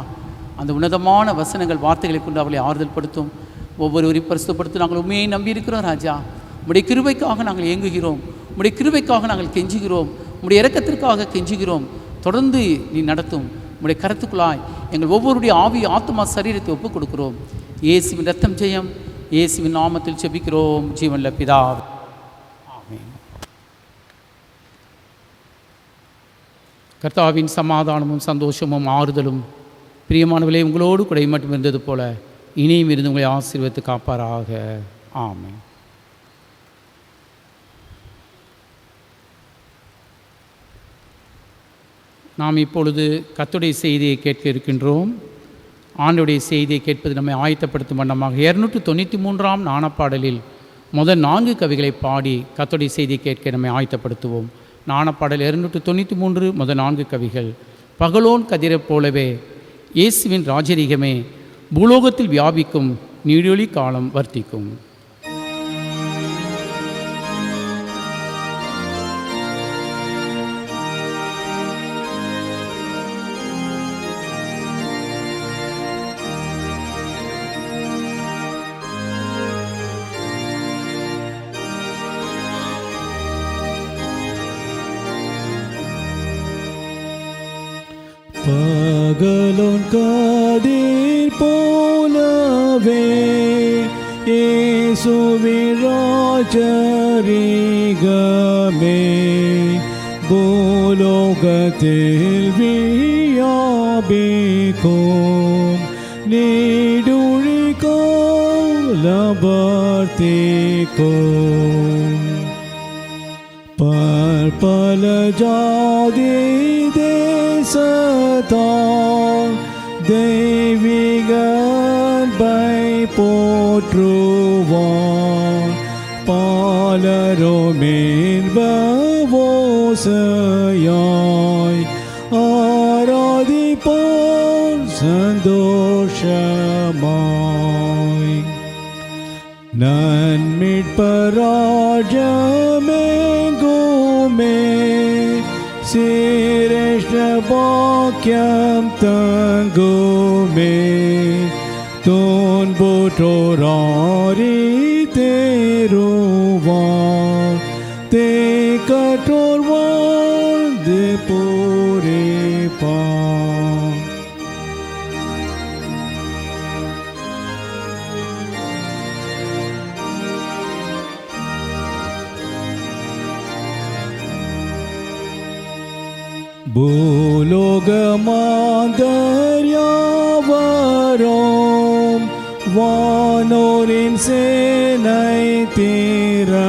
அந்த உன்னதமான வசனங்கள், வார்த்தைகளை கொண்டு அவளை ஆறுதல் படுத்தும். ஒவ்வொருவரையும் பரிசுத்தப்படுத்தி நாங்கள் உண்மையை நம்பியிருக்கிறோம் ராஜா. உம்முடைய கிருபைக்காக நாங்கள் ஏங்குகிறோம், உம்முடைய கிருபைக்காக நாங்கள் கெஞ்சுகிறோம், உம்முடைய இரக்கத்திற்காக கெஞ்சுகிறோம். தொடர்ந்து நீ நடத்தும். உம்முடைய கருத்துக்குள்ளாய் எங்கள் ஒவ்வொருடைய ஆவி, ஆத்மா, சரீரத்தை ஒப்புக் கொடுக்கிறோம். இயேசுவின் ரத்தம் ஜெயம். இயேசுவின் நாமத்தில் ஜெபிக்கிறோம் ஜீவனுள்ள பிதாவே. ஆமென். கர்த்தாவின் சமாதானமும் சந்தோஷமும் ஆறுதலும் பிரியமானவர்களே உங்களோடு கூட மட்டும் இருந்தது போல இனியும் இருந்து உங்களை ஆசீர்வதித்து காப்பாராக. ஆமென். நாம் இப்பொழுது கர்த்தருடைய செய்தியை கேட்க இருக்கின்றோம். ஆண்டுடைய செய்தியை கேட்பது நம்மை ஆயத்தப்படுத்தும் வண்ணமாக 293ஆம் நாணப்பாடலில் முதல் 4 கவிகளை பாடி கர்த்தருடைய செய்தியை கேட்க நம்மை ஆயத்தப்படுத்துவோம். நாணப்பாடல் 293 முதல் 4 கவிகள். பகலோன் கதிரைப் போலவே இயேசுவின் ராஜரீகமே பூலோகத்தில் வியாபிக்கும், நீடொளி காலம் வர்த்திக்கும். பகலோன் கதிர் போலவே இயேசுவின் ராஜரீகமே பூலோகத்தில் வியாபிக்கும், நீடொளி காலம் வர்த்திக்கும். பற்பல ஜாதி தேசத்தார் தெய்வீக அன்பை போற்றுவார். பாலரும் இன்ப ஓசையாய் சந்தோஷமாய் நன்மிட்பராஜமெங்குமே சிரேஷ்ட பாக்கியம் தங்குமே துன்புற்றோராரி தேருவார் தேக்கற்றோர் வாழ்ந்து பூரிப்பார். பூலோகமாந்தர்யாவரோம் வானோரின் சேனை திரளும்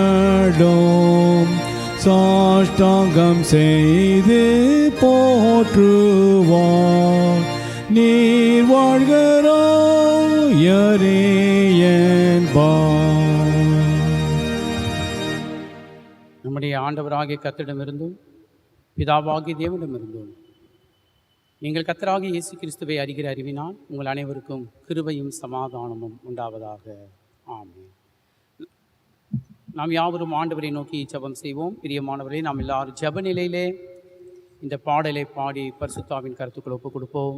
சாஷ்டாங்கம் செய்து போற்றுவார். நீர் வாழ்கிறாயரே என்பார். நம்முடைய ஆண்டவராகிய கர்த்தரிடமிருந்தும் பிதாவாகிய தேவனிடமிருந்தும் நீங்கள் கர்த்தராகிய இயேசு கிறிஸ்துவை அறிகிற அறிவினால் உங்கள் அனைவருக்கும் கிருபையும் சமாதானமும் உண்டாவதாக. ஆமென். நாம் யாவரும் ஆண்டவரை நோக்கி ஜெபம் செய்வோம். பிரியமானவரே, நாம் எல்லாரும் ஜெப நிலையிலே இந்த பாடலை பாடி பரிசுத்தாவின் கருத்துக்கள் ஒப்புக் கொடுப்போம்.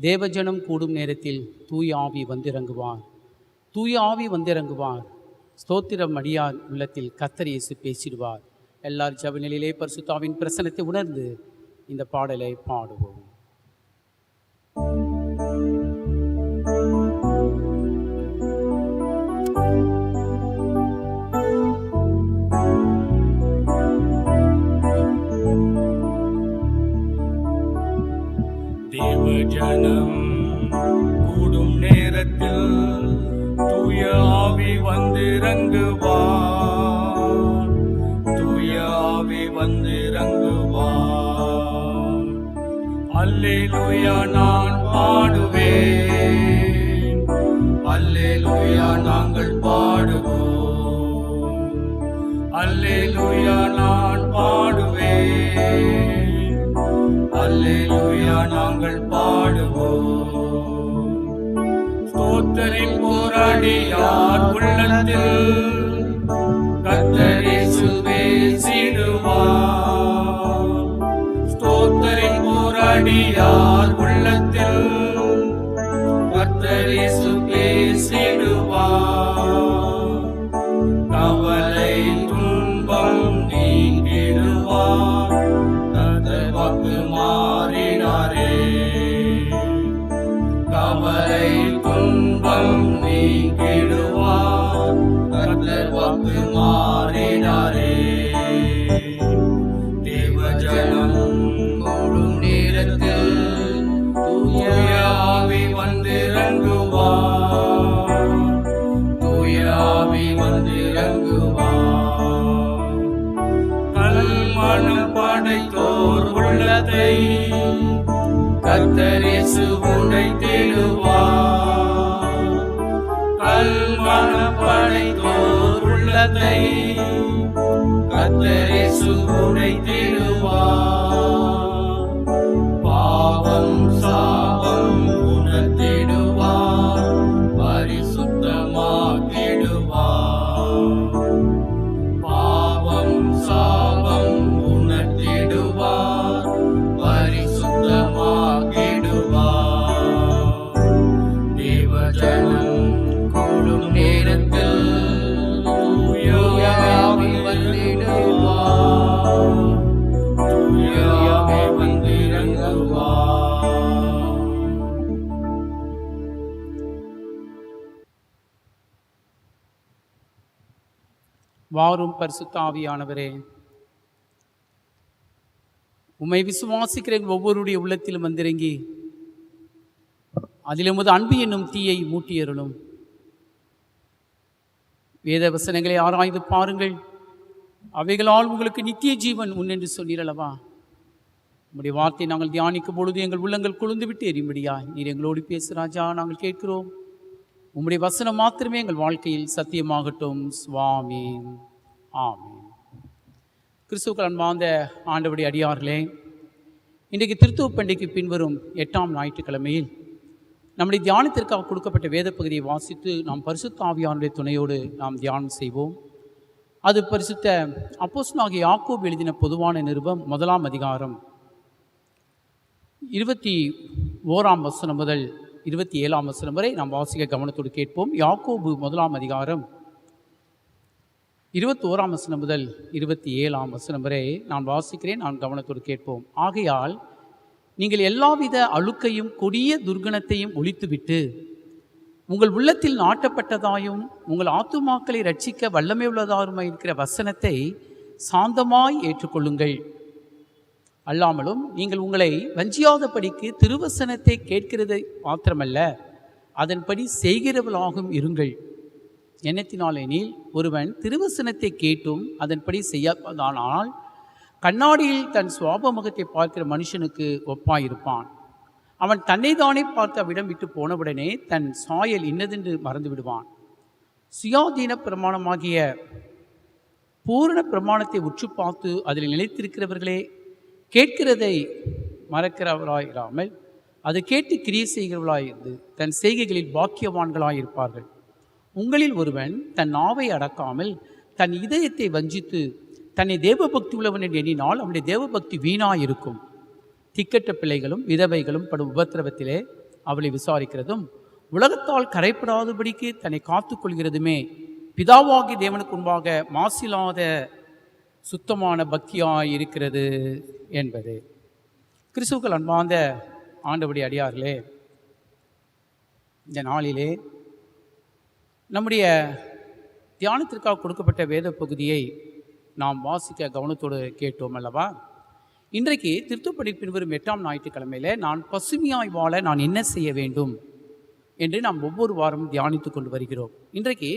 தேவஜனம் கூடும் நேரத்தில் தூய ஆவி வந்திறங்குவார், தூய ஆவி வந்திறங்குவார். ஸ்தோத்திரம் அடியார் உள்ளத்தில் கர்த்தர் இயேசு பேசிடுவார். எல்லார் ஜெப நிலையிலே பரிசுத்தாவின் பிரசன்னத்தை உணர்ந்து இந்த பாடலை பாடுவோம். தேவஜனம் கூடும் நேரத்தில் தூய ஆவி வந்திறங்குவார், தூய ஆவி வந்திறங்குவார். அல்லேலூயா நான் பாடுவேன், அல்லேலூயா நாங்கள் பாடுவோம், அல்லேலூயா நான் பாடுவேன், அல்லேலூயா நாங்கள் பாடுவோம். ஸ்தோத்தரின் போராடியார் உள்ளத்தில் கர்த்தர் இயேசு பேசிடுவார். ஸ்தோத்தரின் போராடியார் உள்ளத்தில் கர்த்தர் இயேசு பேசிடுவார். கவலை துன்பம் நீங்கிடுவார், கர்த்தர் வாக்கு மாறினாரே. கவலை துன்பம் நீங்கிடுவார், கர்த்தர் வாக்கு மாறினாரே. தேவஜனம் கூடும் நேரத்தில் தூய ஆவி வந்திறங்குவார், தூய ஆவி வந்திறங்குவார். கல்மனம் படைத்தோர் உள்ளத்தை கர்த்தர் இயேசு உடைத்திடுவார். கல்மனம் படைத்தோர் உள்ளத்தை கர்த்தர் இயேசு உடைத்திடுவார். பாவம் சாபம் உணர்த்திடுவார், பரிசுத்தமாக்கிடுவார். பாவம் சாபம் உணர்த்திடுவார், பரிசுத்தமாக்கிடுவார். தேவஜனம் கூடும் நேரத்தில் தூய ஆவி வந்திடுவார், தூய ஆவி வந்திறங்குவார். வாரும் பரிசுத்த ஆவியானவரே, உம்மை விசுவாசிக்கிற ஒவ்வொருடைய உள்ளத்திலும் வந்திறங்கி அதில் உமது அன்பு என்னும் தீயை மூட்டியருளும். வேத வசனங்களை ஆராய்ந்து பாருங்கள், அவைகளால் உங்களுக்கு நித்திய ஜீவன் உன்னென்று சொன்னீரல்லவா. உம்முடைய வார்த்தை நாங்கள் தியானிக்கும் பொழுது எங்கள் உள்ளங்கள் குளிர்ந்து விட்டு எரியும்படியா நீர் எங்களோடு பேசு ராஜா. நாங்கள் கேட்கிறோம், உம்முடைய வசனம் மாத்திரமே எங்கள் வாழ்க்கையில் சத்தியமாகட்டும் சுவாமி. ஆமென். கிறிஸ்துவுக்கள் அன்பார்ந்த ஆண்டவருடைய அடியார்களே, இன்றைக்கு திருத்துவ பண்டிகைக்கு பின்வரும் 8ஆம் ஞாயிற்றுக்கிழமையில் நம்முடைய தியானத்திற்காக கொடுக்கப்பட்ட வேத பகுதியை வாசித்து நாம் பரிசுத்த ஆவியானுடைய துணையோடு நாம் தியானம் செய்வோம். அது பரிசுத்த அப்போஸ்தலனாகிய யாக்கோபு எழுதின பொதுவான நிருபம் 1 அதிகாரம் 21 வசனம் முதல் 27 வசனம் வரை நாம் வாசிக்க கவனத்தோடு கேட்போம். யாக்கோபு 1 அதிகாரம் 21 வசனம் முதல் 27 வசனம் வரை நான் வாசிக்கிறேன், நான் கவனத்தோடு கேட்போம். ஆகையால் நீங்கள் எல்லாவித அழுக்கையும் கொடிய துர்குணத்தையும் ஒழித்துவிட்டு உங்கள் உள்ளத்தில் நாட்டப்பட்டதாயும் உங்கள் ஆத்துமாக்களை ரட்சிக்க வல்லமை உள்ளதாருமாய் இருக்கிற வசனத்தை சாந்தமாய் ஏற்றுக்கொள்ளுங்கள். அல்லாமலும் நீங்கள் உங்களை வஞ்சியாதபடிக்கு திருவசனத்தை கேட்கிறது மாத்திரமல்ல, அதன்படி செய்கிறவர்களாகவும் இருங்கள். எண்ணத்தினாலெனில் ஒருவன் திருவசனத்தை கேட்டும் அதன்படி செய்யாதானால் கண்ணாடியில் தன் சுவாப முகத்தை பார்க்கிற மனுஷனுக்கு ஒப்பாயிருப்பான். அவன் தன்னைதானே பார்த்து அவ்விடம் விட்டு போனவுடனே தன் சாயல் இன்னதென்று மறந்து விடுவான். சுயாதீன பிரமாணமாகிய பூரண பிரமாணத்தை உற்று பார்த்து அதில் நிலைத்திருக்கிறவர்களே கேட்கிறதை மறக்கிறவராயிராமல் அதை கேட்டு கிரியை செய்கிறவர்களாயிருந்து தன் செய்கைகளில் பாக்கியவான்களாயிருப்பார்கள். உங்களில் ஒருவன் தன் நாவை அடக்காமல் தன் இதயத்தை வஞ்சித்து தன்னை தேவபக்தி உள்ளவன் என்று எண்ணினால் அவனுடைய தேவபக்தி வீணாயிருக்கும். திக்கட்ட பிள்ளைகளும் விதவைகளும் படும் உபத்திரவத்திலே அவளை விசாரிக்கிறதும் உலகத்தால் கரைப்படாதபடிக்கு தன்னை காத்து கொள்கிறதுமே பிதாவாகி தேவனுக்கு முன்பாக மாசில்லாத சுத்தமான பக்தியாயிருக்கிறது என்பது. கிறிஸ்துவுக்குள் அன்பார்ந்த ஆண்டவருடைய அடியார்களே, இந்த நாளிலே நம்முடைய தியானத்திற்காக கொடுக்கப்பட்ட வேத பகுதியை நாம் வாசிக்க கவனத்தோடு கேட்டோம் அல்லவா? இன்றைக்கு திருத்துப்படி பின்வரும் 8ஆம் ஞாயிற்றுக்கிழமையில் நான் பசுமையாய் வாழ நான் என்ன செய்ய வேண்டும் என்று நாம் ஒவ்வொரு வாரமும் தியானித்து கொண்டு வருகிறோம். இன்றைக்கு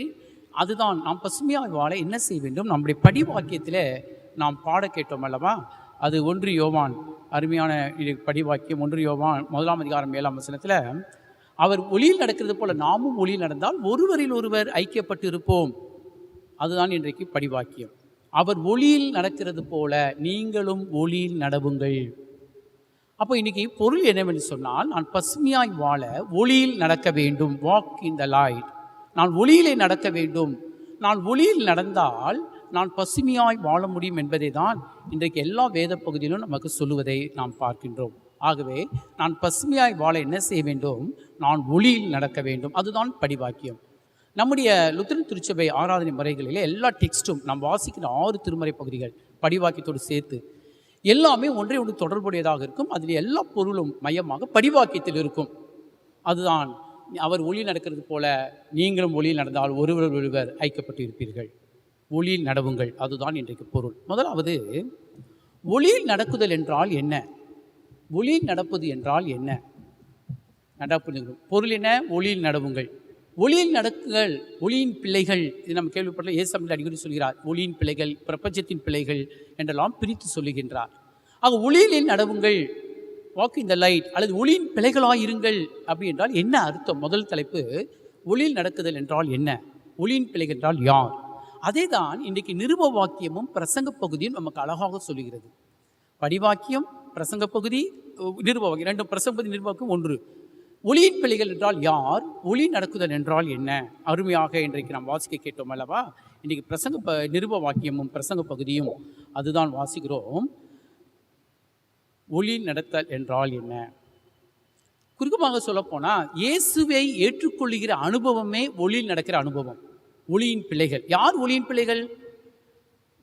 அதுதான் நாம் பசுமையாய் வாழ என்ன செய்ய வேண்டும் நம்முடைய படிவாக்கியத்தில் நாம் பாட கேட்டோம் அல்லவா? அது 1 யோவான், அருமையான படிவாக்கியம். 1 யோவான் 1 அதிகாரம் 7 வசனத்தில் அவர் ஒளியில் நடக்கிறது போல நாமும் ஒளியில் நடந்தால் ஒருவரில் ஒருவர் ஐக்கியப்பட்டு இருப்போம். அதுதான் இன்றைக்கு படிவாக்கியம். அவர் ஒளியில் நடக்கிறது போல நீங்களும் ஒளியில் நடவுங்கள். அப்போ இன்றைக்கி பொருள் என்னவென்று சொன்னால், நான் பசுமையாய் வாழ ஒளியில் நடக்க வேண்டும். Walk in the light. நான் ஒளியிலே நடக்க வேண்டும். நான் ஒளியில் நடந்தால் நான் பசுமையாய் வாழ முடியும் என்பதை தான் இன்றைக்கு எல்லா வேத பகுதியிலும் நமக்கு சொல்லுவதை நாம் பார்க்கின்றோம். ஆகவே நான் பசுமையாய் வாழ என்ன செய்ய வேண்டும்? நான் ஒளியில் நடக்க வேண்டும். அதுதான் படிவாக்கியம். நம்முடைய லுத்தரன் திருச்சபை ஆராதனை முறைகளிலே எல்லா டெக்ஸ்ட்டும் நாம் வாசிக்கிற 6 திருமறை பகுதிகள் படிவாக்கியத்தோடு சேர்த்து எல்லாமே ஒன்றை ஒன்று தொடர்புடையதாக இருக்கும். அதில் எல்லா பொருளும் மையமாக படிவாக்கியத்தில் இருக்கும். அதுதான் அவர் ஒளியில் நடக்கிறது போல நீங்களும் ஒளியில் நடந்தால் ஒருவர் ஒருவர் ஐக்கப்பட்டு இருப்பீர்கள். ஒளியில் நடவுங்கள், அதுதான் இன்றைக்கு பொருள். முதலாவது, ஒளியில் நடக்குதல் என்றால் என்ன? ஒளியில் நடப்பது என்றால் என்ன? நடப்புகிறோம். பொருள் என்ன? ஒளியில் நடவுங்கள். ஒளியில் நடக்குங்கள், ஒளியின் பிள்ளைகள். இது நம்ம கேள்விப்பட்ட இயேசு அடிக்கடி சொல்கிறார். ஒளியின் பிள்ளைகள், பிரபஞ்சத்தின் பிள்ளைகள் என்றெல்லாம் பிரித்து சொல்லுகின்றார். ஆக ஒளியில் நடவுங்கள், வாக் இன் த லைட், அல்லது ஒளியின் பிள்ளைகளாயிருங்கள். அப்படி என்றால் என்ன அர்த்தம்? முதல் தலைப்பு, ஒளியில் நடக்குதல் என்றால் என்ன? ஒளியின் பிள்ளைகள் என்றால் யார்? அதே தான் இன்றைக்கு நிருப வாக்கியமும் பிரசங்க பகுதியும் நமக்கு அழகாக சொல்லுகிறது. படிவாக்கியம், பிரசங்க பகுதி, நிருப வாக்கியம், 2 பிரசங்க பகுதி நிருபவாக்கியம் 1. ஒளியின் பிள்ளைகள் என்றால் யார்? ஒளி நடக்குதல் என்றால் என்ன? அருமையாக இன்றைக்கு நாம் வாசிக்க கேட்டோம் அல்லவா? இன்றைக்கு பிரசங்க நிருப வாக்கியமும் பிரசங்க பகுதியும் அதுதான் வாசிக்கிறோம். ஒளி நடத்தல் என்றால் என்ன? குறுக்கமாக சொல்லப்போனால் இயேசுவை ஏற்றுக்கொள்ளுகிற அனுபவமே ஒளியில் நடக்கிற அனுபவம். ஒளியின் பிள்ளைகள் யார்? ஒளியின் பிள்ளைகள்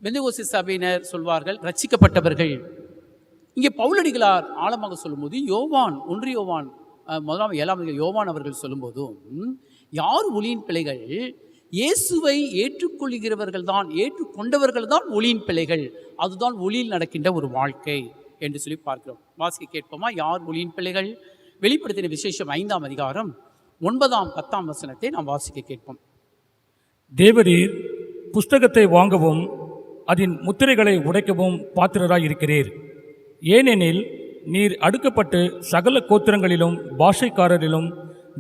பெந்தெகோஸ்தே சபையினர் சொல்வார்கள் ரட்சிக்கப்பட்டவர்கள். இங்கே பவுலடிகளார் ஆழமாக சொல்லும்போது யோவான் 1 யோவான் 1 யோவான் அவர்கள் சொல்லும்போதும் யார் ஒளியின் பிள்ளைகள்? இயேசுவை ஏற்றுக்கொள்கிறவர்கள் தான், ஏற்றுக்கொண்டவர்கள் தான் ஒளியின் பிள்ளைகள். அதுதான் ஒளியில் நடக்கின்ற ஒரு வாழ்க்கை என்று சொல்லி பார்க்கிறோம். வாசிக்க கேட்போமா? யார் ஒளியின் பிள்ளைகள்? வெளிப்படுத்தின விசேஷம் 5ஆம் அதிகாரம் 9, 10 வசனத்தை நாம் வாசிக்க கேட்போம். தேவரீர் புஸ்தகத்தை வாங்கவும் அதன் முத்திரைகளை உடைக்கவும் பாத்திரராய் இருக்கிறீர். ஏனெனில் நீர் அடுக்கப்பட்டு சகல கோத்திரங்களிலும் பாஷைக்காரரிலும்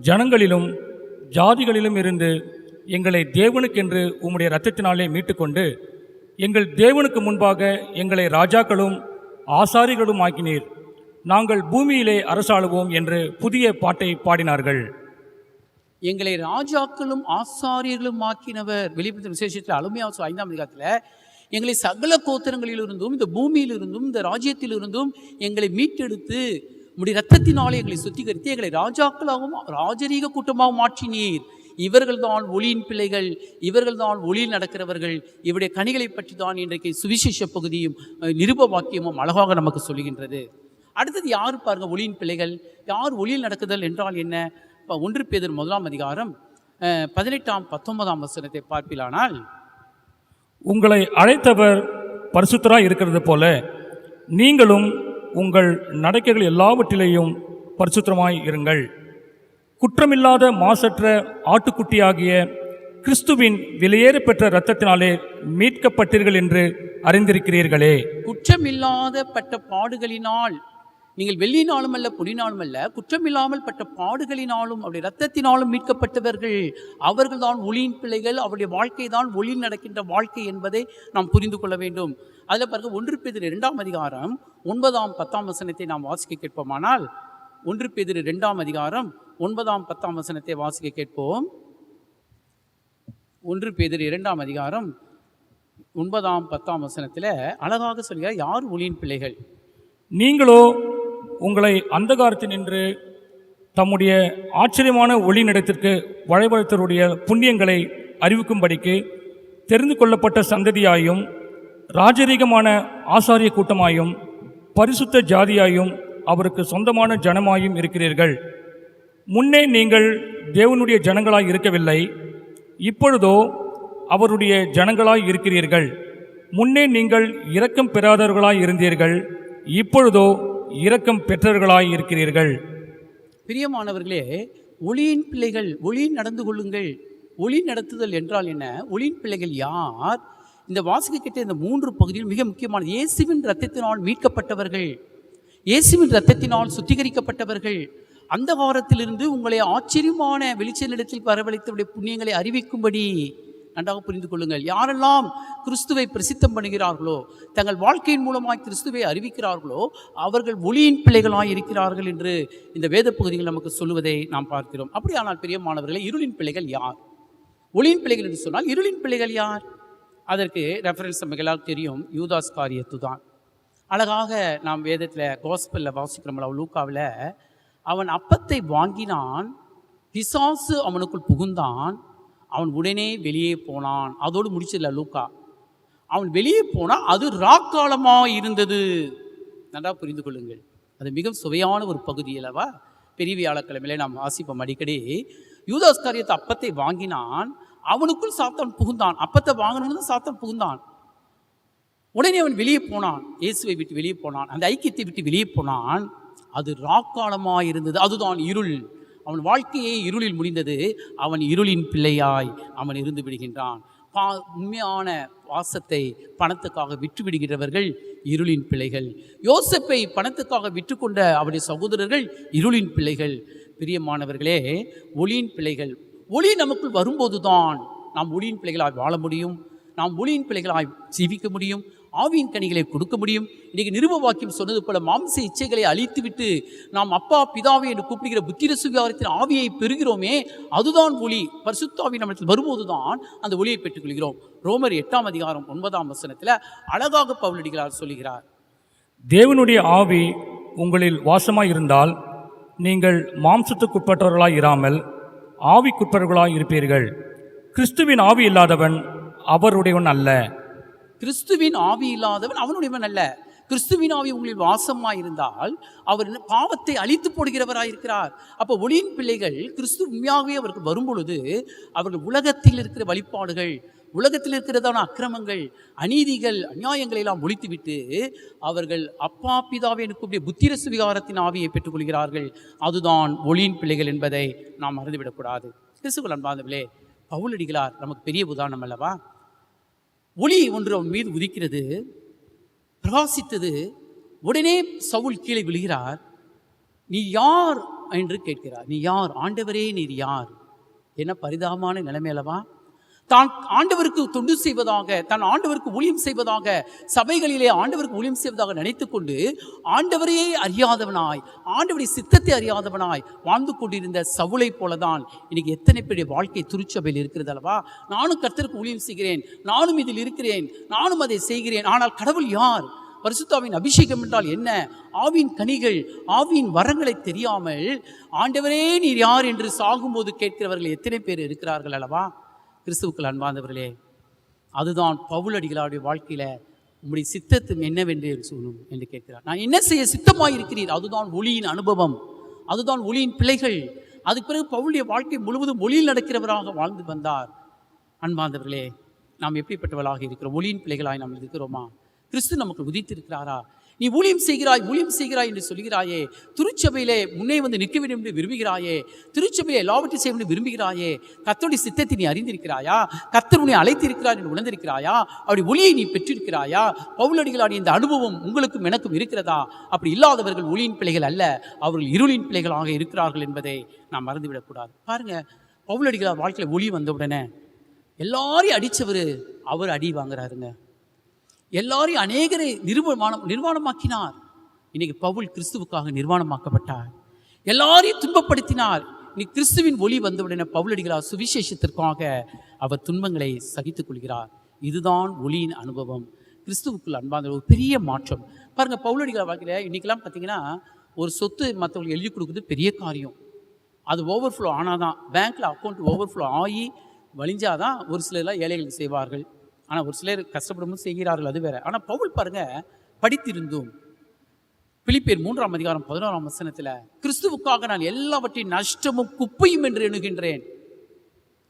ஜனங்களிலும் ஜாதிகளிலும் இருந்து எங்களை தேவனுக்கென்று உம்முடைய இரத்தத்தினாலே மீட்டுக்கொண்டு எங்கள் தேவனுக்கு முன்பாக எங்களை ராஜாக்களும் ஆசாரிகளும் ஆக்கினீர். நாங்கள் பூமியிலே அரசாளுவோம் என்று புதிய பாட்டை பாடினார்கள். எங்களை ராஜாக்களும் ஆசாரியர்களும் ஆக்கினவர். வெளிப்படுத்தின விசேஷத்தில் அலுமையாசு 5ஆம் அதிகாரத்தில் எங்களை சகல கோத்திரங்களிலிருந்தும் இந்த பூமியிலிருந்தும் இந்த ராஜ்யத்திலிருந்தும் எங்களை மீட்டெடுத்து உம்முடைய இரத்தத்தினாலே எங்களை சுத்திகரித்து எங்களை ராஜாக்களாகவும் ராஜரீக கூட்டமாகவும் மாற்றினீர். இவர்கள்தான் ஒளியின் பிள்ளைகள், இவர்கள்தான் ஒளியில் நடக்கிறவர்கள். இவருடைய கனிகளை பற்றி தான் இன்றைக்கு சுவிசேஷ பகுதியும் நிருப வாக்கியமும் அழகாக நமக்கு சொல்லுகின்றது. அடுத்தது யார் பாருங்க, ஒளியின் பிள்ளைகள். யார் ஒளியில் நடக்குதல் என்றால் என்ன? 1 பேதுரு 1ஆம் அதிகாரம் 18ஆம் 19ஆம் வசனத்தை பார்ப்பிலானால், உங்களை அழைத்தவர் பரிசுத்தராய் இருக்கிறது போல நீங்களும் உங்கள் நடக்கைகள் எல்லாவற்றிலேயும் பரிசுத்தமாய் இருங்கள். குற்றமில்லாத மாசற்ற ஆட்டுக்குட்டியாகிய கிறிஸ்துவின் விலையேற பெற்ற இரத்தத்தினாலே மீட்கப்பட்டீர்கள் என்று அறிந்திருக்கிறீர்களே. குற்றமில்லாத பட்ட பாடுகளினால், நீங்கள் வெள்ளினாலும் அல்ல பொன்னினாலும் அல்ல, குற்றமில்லாமல் பட்ட பாடுகளினாலும் அவருடைய இரத்தத்தினாலும் மீட்கப்பட்டவர்கள். அவர்கள் தான் ஒளியின் பிள்ளைகள். அவருடைய வாழ்க்கை தான் ஒளியில் நடக்கின்ற வாழ்க்கை என்பதை நாம் புரிந்து கொள்ள வேண்டும். அதில் பாருங்க, 1 பேதுரு 2ஆம் அதிகாரம் 9ஆம் 10ஆம் வசனத்தை நாம் வாசிக்க கேட்போமானால், 1 பேதுரு 2ஆம் அதிகாரம் 9ஆம் 10ஆம் வசனத்தை வாசிக்க கேட்போம். 1 பேதுரு 2ஆம் அதிகாரம் 9ஆம் 10ஆம் வசனத்தில் அழகாக சொல்கிறார், யார் ஒளியின் பிள்ளைகள். நீங்களோ உங்களை அந்தகாரத்தினின்று தம்முடைய ஆச்சரியமான ஒளிநடத்திற்கு வழிவகுத்தவருடைய புண்ணியங்களை அறிவிக்கும்படிக்கு தெரிந்து கொள்ளப்பட்ட சந்ததியாயும் ராஜரீகமான ஆசாரிய கூட்டமாயும் பரிசுத்த ஜாதியாயும் அவருக்கு சொந்தமான ஜனமாயும் இருக்கிறீர்கள். முன்னே நீங்கள் தேவனுடைய ஜனங்களாய் இருக்கவில்லை, இப்பொழுதோ அவருடைய ஜனங்களாய் இருக்கிறீர்கள். முன்னே நீங்கள் இரக்கம் பெறாதவர்களாய் இருந்தீர்கள், இப்பொழுதோ இரக்கம் பெற்றவர்களாய் இருக்கிறீர்கள். பிரியமானவர்களே, ஒளியின் பிள்ளைகள், ஒளியில் நடந்து கொள்ளுங்கள். ஒளி நடத்துதல் என்றால் என்ன? ஒளியின் பிள்ளைகள் யார்? இந்த வாசிக்க கேட்ட இந்த 3 பகுதியில் மிக முக்கியமானது. இயேசுவின் இரத்தத்தினால் மீட்கப்பட்டவர்கள், இயேசுவின் இரத்தத்தினால் சுத்திகரிக்கப்பட்டவர்கள். அந்த காலத்திலிருந்து உங்களை ஆச்சரியமான வெளிச்ச நிலத்தில் வரவழைத்தவருடைய புண்ணியங்களை அறிவிக்கும்படி நன்றாக புரிந்து கொள்ளுங்கள். யாரெல்லாம் கிறிஸ்துவை பிரசித்தம் பண்ணுகிறார்களோ, தங்கள் வாழ்க்கையின் மூலமாய் கிறிஸ்துவை அறிவிக்கிறார்களோ, அவர்கள் ஒளியின் பிள்ளைகளாய் இருக்கிறார்கள் என்று இந்த வேத பகுதிகள் நமக்கு சொல்லுவதை நாம் பார்க்கிறோம். அப்படியானால் பிரியமானவர்களே, இருளின் பிள்ளைகள் யார்? ஒளியின் பிள்ளைகள் என்று சொன்னால் இருளின் பிள்ளைகள் யார்? அதற்கு ரெஃபரன்ஸ் நமக்கு தெரியும், யூதாஸ் காரியத்து தான். அழகாக நாம் வேதத்தில் காஸ்பலில் வாசிக்கிறோம்ல, லூக்காவில் அவன் அப்பத்தை வாங்கினான், பிசாசு அவனுக்குள் புகுந்தான், அவன் உடனே வெளியே போனான். அதோடு முடிச்சதில்ல லூக்கா. அவன் வெளியே போனால் அது ராக்காலமாக இருந்தது. நன்றாக புரிந்து கொள்ளுங்கள், அது மிகவும் சுவையான ஒரு பகுதி அல்லவா? பெரிய வியாழக்கிழமையிலே நாம் வாசிப்போம் அடிக்கடி. யூதாஸ் காரியத்து அப்பத்தை வாங்கினான், அவனுக்குள் சாத்தான் புகுந்தான். அப்பத்தை வாங்கினவன் சாத்தான் புகுந்தான். உடனே அவன் வெளியே போனான், இயேசுவை விட்டு வெளியே போனான், அந்த ஐக்கியத்தை விட்டு வெளியே போனான். அது ராக்காலமாக இருந்தது, அதுதான் இருள். அவன் வாழ்க்கையே இருளில் முடிந்தது. அவன் இருளின் பிள்ளையாய் அவன் இருந்து விடுகின்றான். உண்மையான வாசத்தை பணத்துக்காக விற்று விடுகிறவர்கள் இருளின் பிள்ளைகள். யோசேப்பை பணத்துக்காக விற்று கொண்ட அவருடைய சகோதரர்கள் இருளின் பிள்ளைகள். பிரியமானவர்களே, ஒளியின் பிள்ளைகள். ஒளி நமக்குள் வரும்போது தான் நாம் ஒளியின் பிள்ளைகளாய் வாழ முடியும், நாம் ஒளியின் பிள்ளைகளாய் ஜீவிக்க முடியும், ஆவியின் கனிகளை கொடுக்க முடியும். இன்றைக்கு நிருப வாக்கியம் சொன்னது போல மாம்ச இச்சைகளை அழித்துவிட்டு நாம் அப்பா பிதாவை என்று கூப்பிடுகிற புத்திர சுவிகாரத்தின் ஆவியை பெறுகிறோமே, அதுதான் ஒளி. பரிசுத்த ஆவி நம்மிடத்தில் வரும்போது தான் அந்த ஒளியை பெற்றுக்கொள்கிறோம். ரோமர் 8ஆம் அதிகாரம் 9ஆம் வசனத்தில் அழகாக பவுலடிகளார் சொல்லுகிறார், தேவனுடைய ஆவி உங்களில் வாசமாய் இருந்தால் நீங்கள் மாம்சத்துக்குட்பட்டவர்களாய் இராமல் ஆவிக்குட்பட்டவர்களாய் இருப்பீர்கள். கிறிஸ்துவின் ஆவி இல்லாதவன் அவருடையவன் அல்ல. கிறிஸ்துவின் ஆவி இல்லாதவன் அவனுடையவன் அல்ல. கிறிஸ்துவின் ஆவி உங்களில் வாசமாய் இருந்தால் அவர் பாவத்தை அழித்து போடுகிறவராயிருக்கிறார். அப்போ ஒளியின் பிள்ளைகள் கிறிஸ்து உண்மையாகவே அவருக்கு வரும்பொழுது அவர்கள் உலகத்தில் இருக்கிற வழிபாடுகள், உலகத்தில் இருக்கிறதான அக்கிரமங்கள், அநீதிகள், அநியாயங்களை எல்லாம் ஒழித்துவிட்டு அவர்கள் அப்பா பிதாவை கூடிய புத்திர சுவிகாரத்தின் ஆவியை பெற்றுக்கொள்கிறார்கள். அதுதான் ஒளியின் பிள்ளைகள் என்பதை நாம் மறந்துவிடக்கூடாது. கிறிஸ்துவுக்குள் அன்பார்ந்தவர்களே, பவுலடிகளார் நமக்கு பெரிய உதாரணம் அல்லவா? ஒளி ஒன்று அவன் மீது உதிக்கிறது, பிரகாசித்தது. உடனே சவுல் கீழே விழுகிறார். நீ யார் என்று கேட்கிறார். நீ யார்? ஆண்டவரே நீர் யார்? என்ன பரிதாபமான நிலைமை அல்லவா? தான் ஆண்டவருக்கு தொண்டு செய்வதாக, தான் ஆண்டவருக்கு ஊழியம் செய்வதாக, சபைகளிலே ஆண்டவருக்கு ஊழியம் செய்வதாக நினைத்து கொண்டு ஆண்டவரையே அறியாதவனாய், ஆண்டவருடைய சித்தத்தை அறியாதவனாய் வாழ்ந்து கொண்டிருந்த சவுலை போலதான் இன்னைக்கு எத்தனை பேருடைய வாழ்க்கை திருச்சபையில் இருக்கிறது அல்லவா? நானும் கர்த்தருக்கு ஊழியம் செய்கிறேன், நானும் இதில் இருக்கிறேன், நானும் அதை செய்கிறேன். ஆனால் கடவுள் யார்? பரிசுத்தாவின் அபிஷேகம் என்றால் என்ன? ஆவியின் கனிகள், ஆவியின் வரங்களை தெரியாமல் ஆண்டவரே நீர் யார் என்று சாகும்போது கேட்கிறவர்கள் எத்தனை பேர் இருக்கிறார்கள் அல்லவா? கிறிஸ்துவுக்குள் அன்பார்ந்தவர்களே, அதுதான் பவுலடிகளாருடைய வாழ்க்கையில் உங்களுடைய சித்தத்தும் என்னவென்று சொல்லணும் என்று கேட்கிறார். நான் என்ன செய்ய சித்தமாக இருக்கிறீர்? அதுதான் ஒளியின் அனுபவம், அதுதான் ஒளியின் பிள்ளைகள். அதுக்கு பிறகு பவுலுடைய வாழ்க்கை முழுவதும் ஒளியில் நடக்கிறவராக வாழ்ந்து வந்தார். அன்பார்ந்தவர்களே, நாம் எப்படிப்பட்டவர்களாக இருக்கிறோம்? ஒளியின் பிள்ளைகளாய் நாம் இருக்கிறோமா? கிறிஸ்து நமக்கு உதித்திருக்கிறாரா? நீ ஊழியம் செய்கிறாய் என்று சொல்கிறாயே, திருச்சபையிலே முன்னே வந்து நிற்க வேண்டும் என்று விரும்புகிறாயே, திருச்சபையை எல்லாவற்றையும் செய்ய வேண்டும் விரும்புகிறாயே, கர்த்தருடைய சித்தத்தை நீ அறிந்திருக்கிறாயா? கர்த்தர் உன்னை அழைத்திருக்கிறார் என்று உணர்ந்திருக்கிறாயா? அப்படி ஒளியை நீ பெற்றிருக்கிறாயா? பவுலடிகளாருடைய இந்த அனுபவம் உங்களுக்கும் எனக்கும் இருக்கிறதா? அப்படி இல்லாதவர்கள் ஒளியின் பிள்ளைகள் அல்ல, அவர்கள் இருளின் பிள்ளைகளாக இருக்கிறார்கள் என்பதை நாம் மறந்துவிடக்கூடாது. பாருங்க, பவுலடிகளார் வாழ்க்கையில் ஒளி வந்தவுடனே எல்லாரையும் அடித்தவர் அவர் அடி வாங்குறாருங்க. எல்லாரையும் அநேகரை நிர்வாணமாக்கினார். இன்னைக்கு பவுல் கிறிஸ்துவுக்காக நிர்வாணமாக்கப்பட்டார். எல்லாரையும் துன்பப்படுத்தினார். இன்னைக்கு கிறிஸ்துவின் ஒளி வந்தவுடனே பவுலடிகளார் சுவிசேஷத்திற்காக அவர் துன்பங்களை சகித்துக் கொள்கிறார். இதுதான் ஒளியின் அனுபவம். கிறிஸ்துவுக்குள் அன்பான ஒரு பெரிய மாற்றம் பாருங்க. பவுலடிகளார் வாழ்க்கையில் இன்னைக்கெல்லாம் பார்த்தீங்கன்னா ஒரு சொத்து மற்றவங்களுக்கு எழுதி கொடுக்குறது பெரிய காரியம். அது ஓவர்ஃப்ளோ ஆனால் தான், பேங்க்கில் அக்கௌண்ட் ஓவர்ஃப்ளோ ஆகி வழிஞ்சாதான் ஒரு சிலர்லாம் ஏழைகளுக்கு செய்வார்கள். ஆனால் ஒரு சிலர் கஷ்டப்படும் செய்கிறார்கள், அது வேற. ஆனால் பவுல் பாருங்க, படித்திருந்தும் பிலிப்பியர் 3:11 கிறிஸ்துவுக்காக நான் எல்லாவற்றையும் நஷ்டமும் குப்பையும் என்று எண்ணுகின்றேன்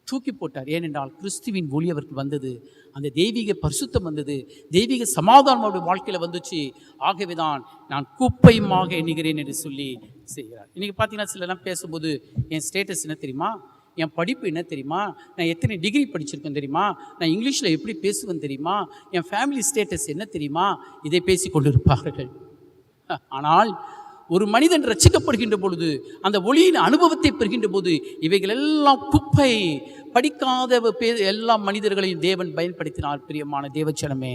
தூக்கி போட்டார். ஏனென்றால் கிறிஸ்துவின் ஒளி அவருக்கு வந்தது, அந்த தெய்வீக பரிசுத்தம் வந்தது, தெய்வீக சமாதானம் அவருடைய வாழ்க்கையில் வந்துச்சு. ஆகவே தான் நான் குப்பையுமாக எண்ணுகிறேன் என்று சொல்லி செய்கிறார். இன்றைக்கி பார்த்தீங்கன்னா சிலர்லாம் பேசும்போது என் ஸ்டேட்டஸ் என்ன தெரியுமா, என் படிப்பு என்ன தெரியுமா, நான் எத்தனை டிகிரி படிச்சிருக்கேன் தெரியுமா, நான் இங்கிலீஷில் எப்படி பேசுவேன் தெரியுமா, என் ஃபேமிலி ஸ்டேட்டஸ் என்ன தெரியுமா, இதை பேசி கொண்டிருப்பார்கள். ஆனால் ஒரு மனிதன் ரட்சிக்கப்படுகின்ற பொழுது, அந்த ஒளியின் அனுபவத்தை பெறுகின்ற போது, இவைகள் எல்லாம் குப்பை. படிக்காத எல்லா மனிதர்களையும் தேவன் பயன்படுத்தினார். பிரியமான தேவச்சனமே,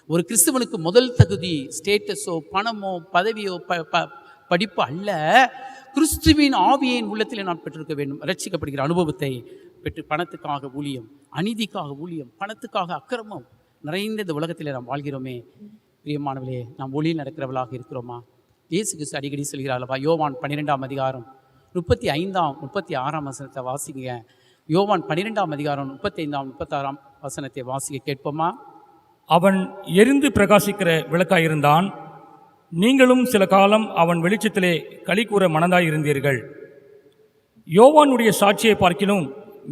ஒரு கிறிஸ்தவனுக்கு முதல் தகுதி ஸ்டேட்டஸோ பணமோ பதவியோ படிப்பு அல்ல, கிறிஸ்துவின் ஆவியின் உள்ளத்தில் நான் பெற்றிருக்க வேண்டும். ரட்சிக்கப்படுகிற அனுபவத்தை பெற்று பணத்துக்காக ஊழியம், அநீதிக்காக ஊழியம், பணத்துக்காக அக்கிரமம் நிறைந்த இந்த உலகத்தில் நாம் வாழ்கிறோமே. பிரியமானவர்களே, நாம் ஒளியில் நடக்கிறவர்களாக இருக்கிறோமா? இயேசு கிறிஸ்து அடிக்கடி சொல்கிறார்களா, யோவான் 12:35-36 வாசிங்க. யோவான் 12:35-36 வாசிக்க கேட்போமா? அவன் எரிந்து பிரகாசிக்கிற விளக்காயிருந்தான். நீங்களும் சில காலம் அவன் வெளிச்சத்திலே களி கூற மனதாயிருந்தீர்கள். யோவானுடைய சாட்சியை பார்க்கிலும்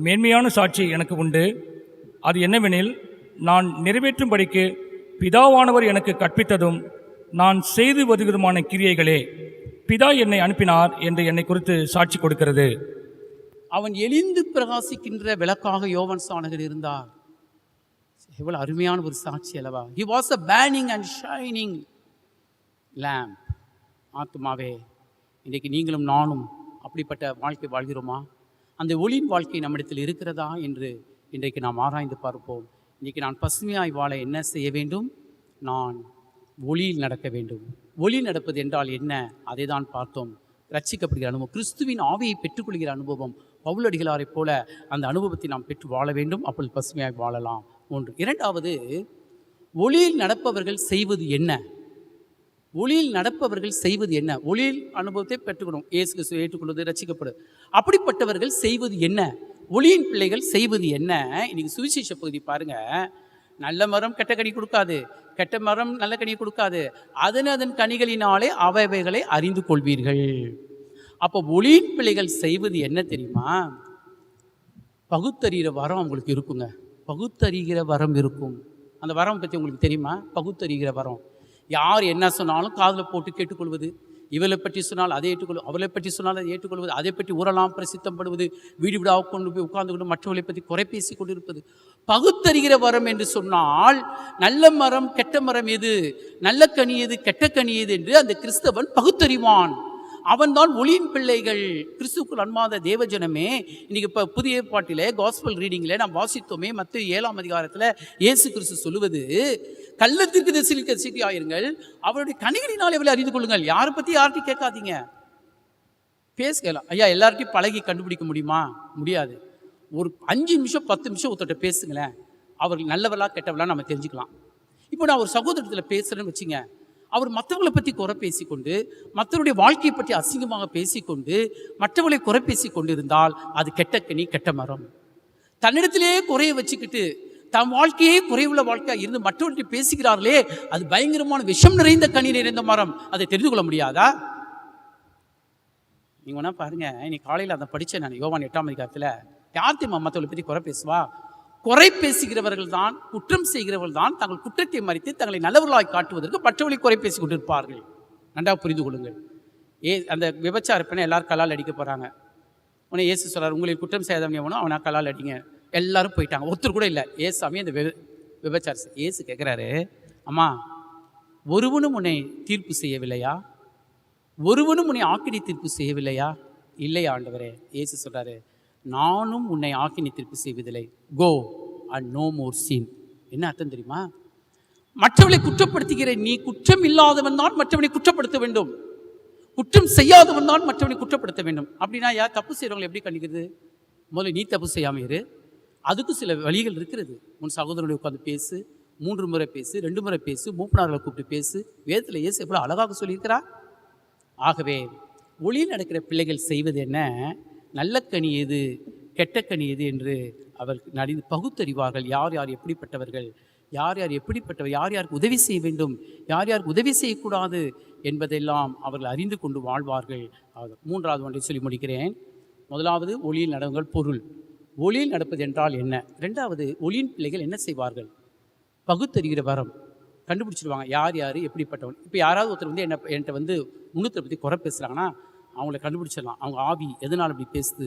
மேன்மையான சாட்சி எனக்கு உண்டு. அது என்னவெனில், நான் நிறைவேற்றும்படிக்கு பிதாவானவர் எனக்கு கற்பித்ததும் நான் செய்து வருகிறதுமான கிரியைகளே பிதா என்னை அனுப்பினார் என்று என்னை குறித்து சாட்சி கொடுக்கிறது. அவன் எரிந்து பிரகாசிக்கின்ற விளக்காக யோவான் ஸ்நானகர் இருந்தார். எவ்வளவு அருமையான ஒரு சாட்சி அல்லவா? He was a burning and shining lamp. ஆத்துமாவே, இன்றைக்கு நீங்களும் நானும் அப்படிப்பட்ட வாழ்க்கை வாழ்கிறோமா? அந்த ஒளியின் வாழ்க்கை நம்மிடத்தில் இருக்கிறதா என்று இன்றைக்கு நாம் ஆராய்ந்து பார்ப்போம். இன்றைக்கி நான் பசுமையாய் வாழ என்ன செய்ய வேண்டும்? நான் ஒளியில் நடக்க வேண்டும். ஒளி நடப்பது என்றால் என்ன? அதை தான் பார்த்தோம். ரட்சிக்கப்படுகிற அனுபவம், கிறிஸ்துவின் ஆவியை பெற்றுக்கொள்கிற அனுபவம். பவுலடிகளாரை போல அந்த அனுபவத்தை நாம் பெற்று வாழ வேண்டும். அப்பொழுது பசுமையாய் வாழலாம். ஒன்று. இரண்டாவது, ஒளியில் நடப்பவர்கள் செய்வது என்ன? ஒளியில் நடப்பவர்கள் செய்வது என்ன? ஒளியில் அனுபவத்தை பெற்றுக்கணும். இயேசு கிறிஸ்துவை ஏற்றுக்கொள்வது, ரட்சிக்கப்படும். அப்படிப்பட்டவர்கள் செய்வது என்ன? ஒளியின் பிள்ளைகள் செய்வது என்ன? இன்னைக்கு சுவிசேஷ பகுதி பாருங்க. நல்ல மரம் கெட்ட கனி கொடுக்காது, கெட்ட மரம் நல்ல கனியை கொடுக்காது, அதன் கனிகளினாலே அவைகளை அறிந்து கொள்வீர்கள். அப்போ ஒளியின் பிள்ளைகள் செய்வது என்ன தெரியுமா? பகுத்தறிகிற வரம் உங்களுக்கு இருக்குங்க. பகுத்தறிகிற வரம் இருக்கும். அந்த வரம் பற்றி உங்களுக்கு தெரியுமா? பகுத்தறிகிற வரம். யார் என்ன சொன்னாலும் காதில் போட்டு கேட்டுக்கொள்வது, இவளை பற்றி சொன்னால் அதை ஏற்றுக்கொள்வது, அவளை பற்றி சொன்னால் அதை ஏற்றுக்கொள்வது, அதை பற்றி ஊரெல்லாம் பிரசித்தப்படுவது, வீடு வீடாக கொண்டு போய் உட்கார்ந்து கொண்டு மற்றவர்களை பற்றி குறை பேசி கொண்டிருப்பது. பகுத்தறிகிற வரம் என்று சொன்னால் நல்ல மரம் கெட்ட மரம் எது, நல்ல கனி எது, கெட்ட கனி எது என்று அந்த கிறிஸ்தவன் பகுத்தறிவான். அவன்தான் ஒளியின் பிள்ளைகள். கிறிஸ்துவுக்குள் அன்பார்ந்த தேவஜனமே, இன்னைக்கு இப்போ புதிய ஏற்பாட்டிலே காஸ்பல் ரீடிங்கில் நாம் வாசித்தோமே, மத்தேயு 7ஆம் அதிகாரத்தில் இயேசு கிறிஸ்து சொல்லுவது, கள்ளத்திற்கு எச்சரிக்கையாயிருங்கள், அவருடைய கனிகளினால் எவ்வளவு அறிந்து கொள்ளுங்கள். யாரை பற்றி யார்கிட்டையும் கேட்காதீங்க, பேசலாம். ஐயா எல்லார்ட்டையும் பழகி கண்டுபிடிக்க முடியுமா? முடியாது. ஒரு 5 நிமிஷம் 10 நிமிஷம் ஒருத்தர்கிட்ட பேசுங்களேன், அவர்கள் நல்லவர்களா கெட்டவர்களா நம்ம தெரிஞ்சுக்கலாம். இப்போ நான் ஒரு சகோதரத்தில் பேசுகிறேன்னு வச்சுங்க, அவர் மற்றவங்களை பற்றி குறை பேசிக்கொண்டு, மற்றவருடைய வாழ்க்கையை பற்றி அசிங்கமாக பேசிக்கொண்டு, மற்றவர்களை குறை பேசி கொண்டு இருந்தால் அது கெட்ட கனி, கெட்ட மரம். தன்னிடத்திலேயே குறைய வச்சுக்கிட்டு தன் வாழ்க்கையே குறைவுள்ள வாழ்க்கையாக இருந்து மற்றவர்கிட்ட பேசுகிறார்களே, அது பயங்கரமான விஷம் நிறைந்த கனி நிறைந்த மரம். அதை தெரிந்து கொள்ள முடியாதா? நீங்கள் வேணா பாருங்க, இன்னைக்கு காலையில் அதை படித்தேன் நான். யோவான் 8ஆம் அதிகாரத்தில் யார் தெரியுமா மற்றவர்களை பற்றி குறை பேசுவா? குறை பேசுகிறவர்கள் தான், குற்றம் செய்கிறவர்கள் தான் தங்கள் குற்றத்தை மறைத்து தங்களை நல்லவர்களாய் காட்டுவதற்கு மற்றவர்களை குறை பேசி கொண்டிருப்பார்கள். நன்றாக புரிந்து கொள்ளுங்கள். அந்த விபச்சார பெண்ணை எல்லாரும் கல்லால் அடிக்க போகிறாங்க. உடனே இயேசு சொல்கிறார், உங்களில் குற்றம் செய்யாதவன் எவனோ அவனா கல்லால் அடிங்க. எல்லாரும் போயிட்டாங்க, ஒருத்தர் கூட இல்லை. ஏசாமி அந்த விபச்சார இயேசு கேட்குறாரு, அம்மா ஒருவனும் உன்னை தீர்ப்பு செய்யவில்லையா? ஒருவனும் உன்னை ஆக்கினை தீர்ப்பு செய்யவில்லையா? இல்லையா ஆண்டவரே. இயேசு சொல்கிறாரு, நானும் உன்னை ஆக்கினை தீர்ப்பு செய்வதில்லை. Go and no more sin. என்ன அர்த்தம் தெரியுமா? மற்றவர்களை குற்றப்படுத்துகிற நீ குற்றம் இல்லாதவன் தான் மற்றவனை குற்றப்படுத்த வேண்டும், குற்றம் செய்யாதவன் தான் மற்றவனை குற்றப்படுத்த வேண்டும். அப்படின்னா யார் தப்பு செய்கிறவங்களை எப்படி கண்டிக்கிறது? முதல்ல நீ தப்பு செய்யாமல் இரு. அதுக்கு சில வழிகள் இருக்கிறது. உன் சகோதரனுடைய உட்காந்து பேசு, 3 முறை பேசு, 2 முறை பேசு, மூப்பனார்களை கூப்பிட்டு பேசு. வேதத்தில் இயேசு எவ்வளோ அழகாக சொல்லியிருக்கிறா. ஆகவே ஒளியில் நடக்கிற பிள்ளைகள் செய்வது என்ன, நல்ல கனி எது, கெட்ட கனி எது என்று அவர் பகுத்தறிவார்கள். யார் யார் எப்படிப்பட்டவர்கள், யார் யார் எப்படிப்பட்டவர், யார் யாருக்கு உதவி செய்ய வேண்டும், யார் யாருக்கு உதவி செய்யக்கூடாது என்பதெல்லாம் அவர்கள் அறிந்து கொண்டு வாழ்வார்கள். 3வது ஒன்றை சொல்லி முடிக்கிறேன். முதலாவது, ஒளியில் நடங்கள் பொருள். ஒளியில் நடப்பது என்றால் என்ன? 2வது, ஒளியின் பிள்ளைகள் என்ன செய்வார்கள்? பகுத்தறிகிற வரம் கண்டுபிடிச்சிடுவாங்க, யார் யார் எப்படிப்பட்டவன். இப்போ யாராவது ஒருத்தர் வந்து என்கிட்ட வந்து முன்னூற்றை பற்றி குறை பேசுகிறாங்கன்னா அவங்கள கண்டுபிடிச்சிடலாம். அவங்க ஆவி எதனால் அப்படி பேசுது,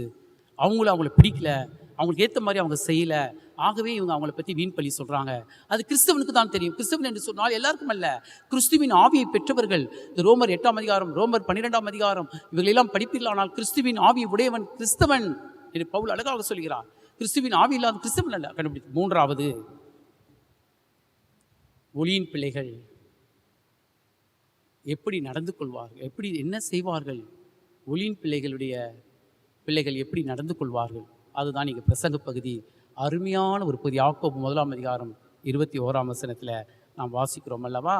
அவங்கள பிடிக்கல, அவங்களுக்கு ஏற்ற மாதிரி அவங்க செய்யலை, ஆகவே இவங்க அவங்கள பற்றி வீண் பழி சொல்கிறாங்க. அது கிறிஸ்தவனுக்கு தான் தெரியும். கிறிஸ்தவன் என்று சொன்னால் எல்லாருக்கும் அல்ல, கிறிஸ்துவின் ஆவியை பெற்றவர்கள். இந்த ரோமர் 8ஆம் அதிகாரம், ரோமர் 12ஆம் அதிகாரம் இவர்களெல்லாம் படிப்பில்லானால் கிறிஸ்துவின் ஆவியை உடையவன் கிறிஸ்தவன் என்று பவுல் அழகாக சொல்கிறார். கிறிஸ்துவின் ஆவி இல்லாத கிறிஸ்தவன் அல்ல. கண்டுபிடித்து 3வது, ஒளியின் பிள்ளைகள் எப்படி நடந்து கொள்வார்கள், எப்படி என்ன செய்வார்கள், ஒளியின் பிள்ளைகள் எப்படி நடந்து கொள்வார்கள், அதுதான் இங்கே பிரசங்க பகுதி. அருமையான ஒரு பகுதி. யாக்கோபு 1ஆம் அதிகாரம் 21ஆம் வசனத்தில் நாம் வாசிக்கிறோம் அல்லவா?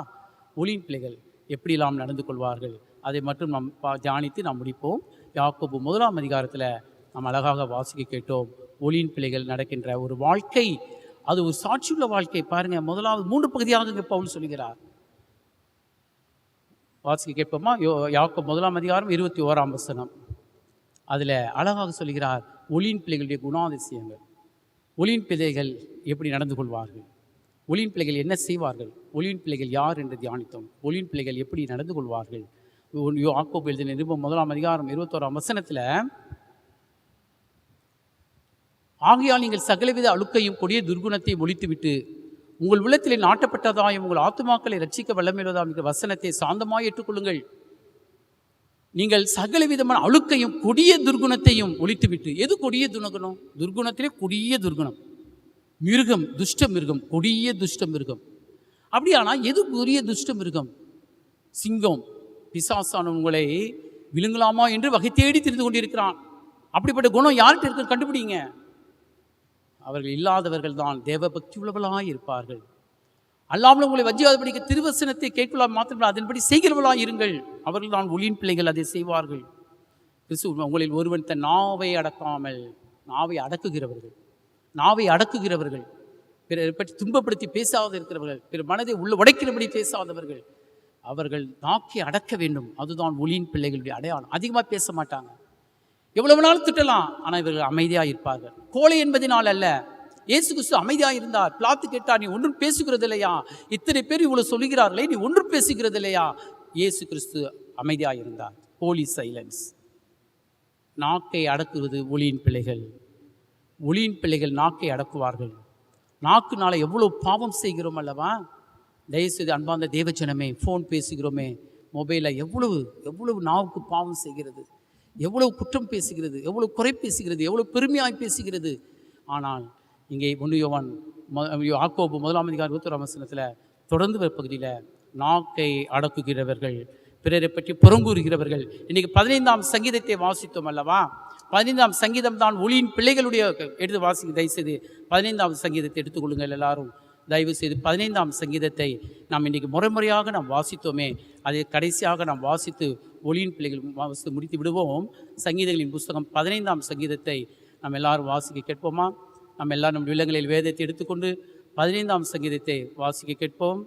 ஒளியின் பிள்ளைகள் எப்படிலாம் நடந்து கொள்வார்கள், அதை மட்டும் நாம் தியானித்து நாம் முடிப்போம். யாக்கோபு 1ஆம் அதிகாரத்தில் நாம் அழகாக வாசிக்க கேட்டோம். ஒளியின் பிள்ளைகள் நடக்கின்ற ஒரு வாழ்க்கை, அது ஒரு சாட்சியுள்ள வாழ்க்கை. பாருங்கள், முதலாவது 3 பகுதியாக இங்கே பவுல் சொல்கிறார். வாசிக்க கேட்போமா? யாக்கோபு 1ஆம் அதிகாரம் 21ஆம் வசனம். அதில் அழகாக சொல்கிறார் ஒளியின் பிள்ளைகளுடைய குணாதிசயங்கள். ஒளியின் பிள்ளைகள் எப்படி நடந்து கொள்வார்கள், ஒளியின் பிள்ளைகள் என்ன செய்வார்கள், ஒளியின் பிள்ளைகள் யார் என்று தியானித்தோம். ஒளியின் பிள்ளைகள் எப்படி நடந்து கொள்வார்கள். யாக்கோபு எழுதின நிருபம் 1ஆம் அதிகாரம் 21ஆம் வசனத்தில், ஆகையால் நீங்கள் சகலவித அழுக்கையும் கொடிய துர்குணத்தையும் ஒழித்துவிட்டு உங்கள் உள்ளத்திலே நாட்டப்பட்டதாயும் உங்கள் ஆத்துமாக்களை ரட்சிக்க வல்லமையுள்ளதாம் என்ற வசனத்தை சாந்தமாக ஏற்றுக்கொள்ளுங்கள். நீங்கள் சகல விதமான அழுக்கையும் கொடிய துர்குணத்தையும் ஒழித்துவிட்டு. எது கொடிய துர்குணம்? துர்குணத்திலே கொடிய துர்குணம், மிருகம், துஷ்ட மிருகம், கொடிய துஷ்ட மிருகம். அப்படியானால் எது கொடிய துஷ்ட மிருகம்? சிங்கம், பிசாசான உங்களை விழுங்கலாமா என்று வகை தேடி தெரிந்து கொண்டிருக்கிறான். அப்படிப்பட்ட குணம் யார்கிட்ட இருக்கு கண்டுபிடிங்க. அவர்கள் இல்லாதவர்கள் தான் தேவ பக்தி உள்ளவர்களாக இருப்பார்கள். அல்லாமல் உங்களை வஞ்சியாதபடிக்கு திருவசனத்தை கேட்கலாம் மாத்திரம் அதன்படி செய்கிறவர்களாக இருங்கள். அவர்கள் தான் ஒளியின் பிள்ளைகள், அதை செய்வார்கள். கிறிஸ்து உங்களில் ஒருவன் தன் நாவை அடக்காமல், நாவை அடக்குகிறவர்கள், பிறரை பற்றி துன்பப்படுத்தி பேசாத இருக்கிறவர்கள், பிற மனதை உடைக்கிறபடி பேசாதவர்கள், அவர்கள் நாக்கை அடக்க வேண்டும். அதுதான் ஒளியின் பிள்ளைகளுடைய அடையாளம். அதிகமாக பேச மாட்டாங்க, எவ்வளவு நாளும் திட்டலாம், ஆனால் இவர்கள் அமைதியாக இருப்பார்கள். கோழை என்பதனால் அல்ல. இயேசு கிறிஸ்து அமைதியாக இருந்தார். பிலாத்து கேட்டார், நீ ஒன்றும் பேசுகிறது இல்லையா? இத்தனை பேர் இவ்வளவு சொல்லுகிறார்களே, நீ ஒன்றும் பேசுகிறது இல்லையா? இயேசு கிறிஸ்து அமைதியாக இருந்தார். ஹோலி சைலன்ஸ். நாக்கை அடக்குவது ஒளியின் பிள்ளைகள். ஒளியின் பிள்ளைகள் நாக்கை அடக்குவார்கள். நாக்குனால எவ்வளோ பாவம் செய்கிறோம் அல்லவா? தயவுசெய்து அன்பார்ந்த தேவஜனமே, ஃபோன் பேசுகிறோமே, மொபைலில் எவ்வளவு நாவுக்கு பாவம் செய்கிறது, எவ்வளவு குற்றம் பேசுகிறது, எவ்வளவு குறை பேசுகிறது, எவ்வளவு பெருமையாய் பேசுகிறது. ஆனால் இங்கே 1 யோவான் யாக்கோபு 1:21 தொடர்ந்து வர பகுதியில் நாக்கை அடக்குகிறவர்கள், பிறரை பற்றி புறங்கூறுகிறவர்கள். இன்றைக்கி 15ஆம் சங்கீதத்தை வாசித்தோம் அல்லவா? 15ஆம் சங்கீதம் தான் ஒளியின் பிள்ளைகளுடைய எடுத்து வாசிக்க. தயவுசெய்து 15ஆம் சங்கீதத்தை எடுத்துக்கொள்ளுங்கள் எல்லாரும். தயவு செய்து 15ஆம் சங்கீதத்தை நாம் இன்றைக்கி முறையாக நாம் வாசித்தோமே, அதை கடைசியாக நாம் வாசித்து ஒளியின் பிள்ளைகள் வாசித்து முடித்து விடுவோம். சங்கீதங்களின் புஸ்தகம் 15ஆம் சங்கீதத்தை நாம் எல்லாரும் வாசிக்க கேட்போமா? நம்ம எல்லாரும் நம் இல்லங்களில் வேதத்தை எடுத்துக்கொண்டு 15ஆம் சங்கீதத்தை வாசிக்க கேட்போம்.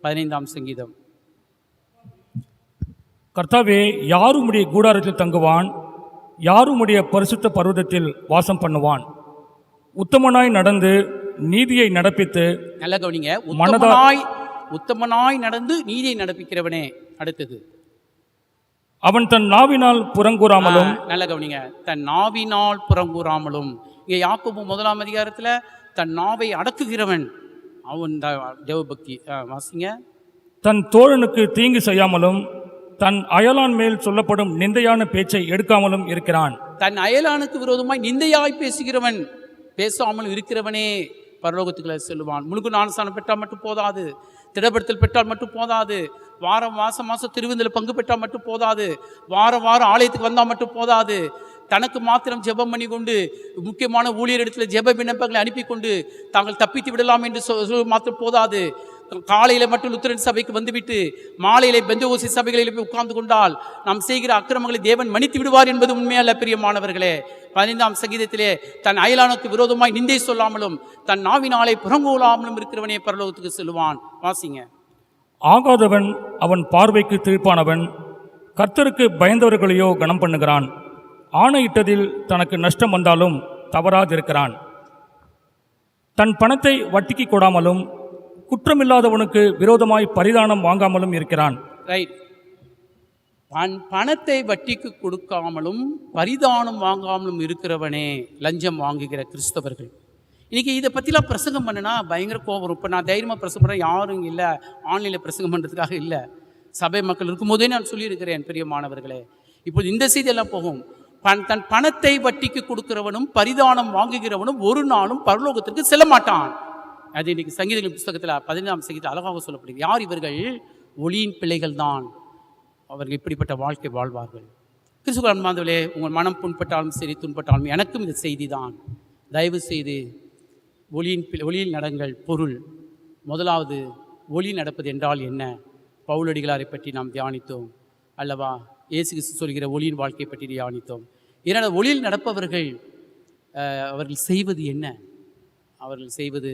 15ஆம் சங்கீதம். கர்த்தாவே, யார் உம்முடைய கூடாரத்தில் தங்குவான்? யார் உம்முடைய பரிசுத்த பர்வதத்தில் வாசம் பண்ணுவான்? உத்தமனாய் நடந்து நீதியை நடப்பித்து, நல்ல கவனிங்க, மனதாய் உத்தமனாய் நடந்து நீதியை நடப்பிக்கிறவனே. அடுத்தது, அவன் தன் நாவினால் புறங்கூறாமலும். நல்ல கவனிங்க, தன் நாவினால் புறங்கூறாமலும். இங்கே யாக்கோபு 1ஆம் அதிகாரத்தில் தன் நாவை அடக்குகிறவன் அவன் தேவபக்தி. வாசிங்க. தன் தோழனுக்கு தீங்கு செய்யாமலும் தன் அயலான் மேல் சொல்லப்படும் நிந்தையான பேச்சை எடுக்காமலும் இருக்கிறான். தன் அயலானுக்கு விரோதமாய் நிந்தையாய் பேசுகிறவன், பேசாமல் இருக்கிறவனே பரலோகத்துக்குள்ள செல்லுவான். முழுக்கு ஞானஸ்நானம் பெற்றால் மட்டும் போதாது, திடப்படுத்தல் பெற்றால் மட்டும் போதாது, மாதம் திருவிருந்தில் பங்கு பெற்றால் மட்டும் போதாது, வாரம் ஆலயத்துக்கு வந்தால் மட்டும் போதாது, தனக்கு மாத்திரம் ஜெபம் பண்ணி கொண்டு முக்கியமான ஊழியரிடத்தில் ஜெப விண்ணப்பங்களை அனுப்பி கொண்டு தாங்கள் தப்பித்து விடலாம் என்று மாத்திரம் போதாது. காலையில் மட்டும் லுத்தரன் சபைக்கு வந்துவிட்டு மாலையிலே பெந்தகோஸ்தே சபைகளில் போய் உட்கார்ந்து கொண்டால் நாம் செய்கிற அக்கிரமங்களை தேவன் மன்னித்து விடுவார் என்பது உண்மையல்ல பிரியமானவர்களே. 15ஆம் சங்கீதத்திலே தன் அயலானுக்கு விரோதமாய் நிந்தை சொல்லாமலும் தன் நாவினாலே புறங்கூறாமலும் இருக்கிறவனே பரலோகத்துக்கு செல்வான். வாசிங்க. ஆகாதவன் அவன் பார்வைக்கு தீர்ப்பானவன், கர்த்தருக்கு பயந்தவர்களையோ கனம் பண்ணுகிறான். ஆணையிட்டதில் தனக்கு நஷ்டம் வந்தாலும் தவறாதிருக்கிறான். தன் பணத்தை வட்டிக்கு கொடாமலும் குற்றமில்லாதவனுக்கு விரோதமாய் பரிதானம் வாங்காமலும் இருக்கிறான். ரைட். பணத்தை வட்டிக்கு கொடுக்காமலும் பரிதானம் வாங்காமலும் இருக்கிறவனே லஞ்சம் வாங்குகிற கிறிஸ்தவர்கள். இன்றைக்கி இதை பற்றிலாம் பிரசங்கம் பண்ணுனா பயங்கர கோபம் வரும். இப்போ நான் தைரியமாக பிரசங்கம் பண்ணுறேன், யாரும் இல்லை, ஆன்லைனில் பிரசங்கம் பண்ணுறதுக்காக இல்லை, சபை மக்கள் இருக்கும்போதே நான் சொல்லியிருக்கிறேன் பிரியமானவர்களே. இப்போது இந்த செய்தியெல்லாம் போகும். தன் பணத்தை வட்டிக்கு கொடுக்கிறவனும் பரிதானம் வாங்குகிறவனும் ஒரு நாளும் பரலோகத்திற்கு செல்ல மாட்டான். அது இன்றைக்கி சங்கீதங்களின் புஸ்தகத்தில் 15ஆம் சங்கீதத்தில் அழகாக சொல்லப்படுகிறது. யார் இவர்கள்? ஒளியின் பிள்ளைகள் தான். அவர்கள் இப்படிப்பட்ட வாழ்க்கை வாழ்வார்கள். கிறிஸ்துவின் அன்பார்ந்தவர்களே, உங்கள் மனம் புண்பட்டாலும் சரி துன்பட்டாலும் எனக்கும் இந்த செய்தி தான். தயவு செய்து ஒளியில் நடங்கள். பொருள் முதலாவது, ஒளி நடப்பது என்றால் என்ன? பவுலடிகளாரை பற்றி நாம் தியானித்தோம் அல்லவா? இயேசு கிறிஸ்து சொல்கிற ஒளியின் வாழ்க்கையை பற்றி தியானித்தோம். இரண்டாவது, ஒளியில் நடப்பவர்கள் அவர்கள் செய்வது என்ன? அவர்கள் செய்வது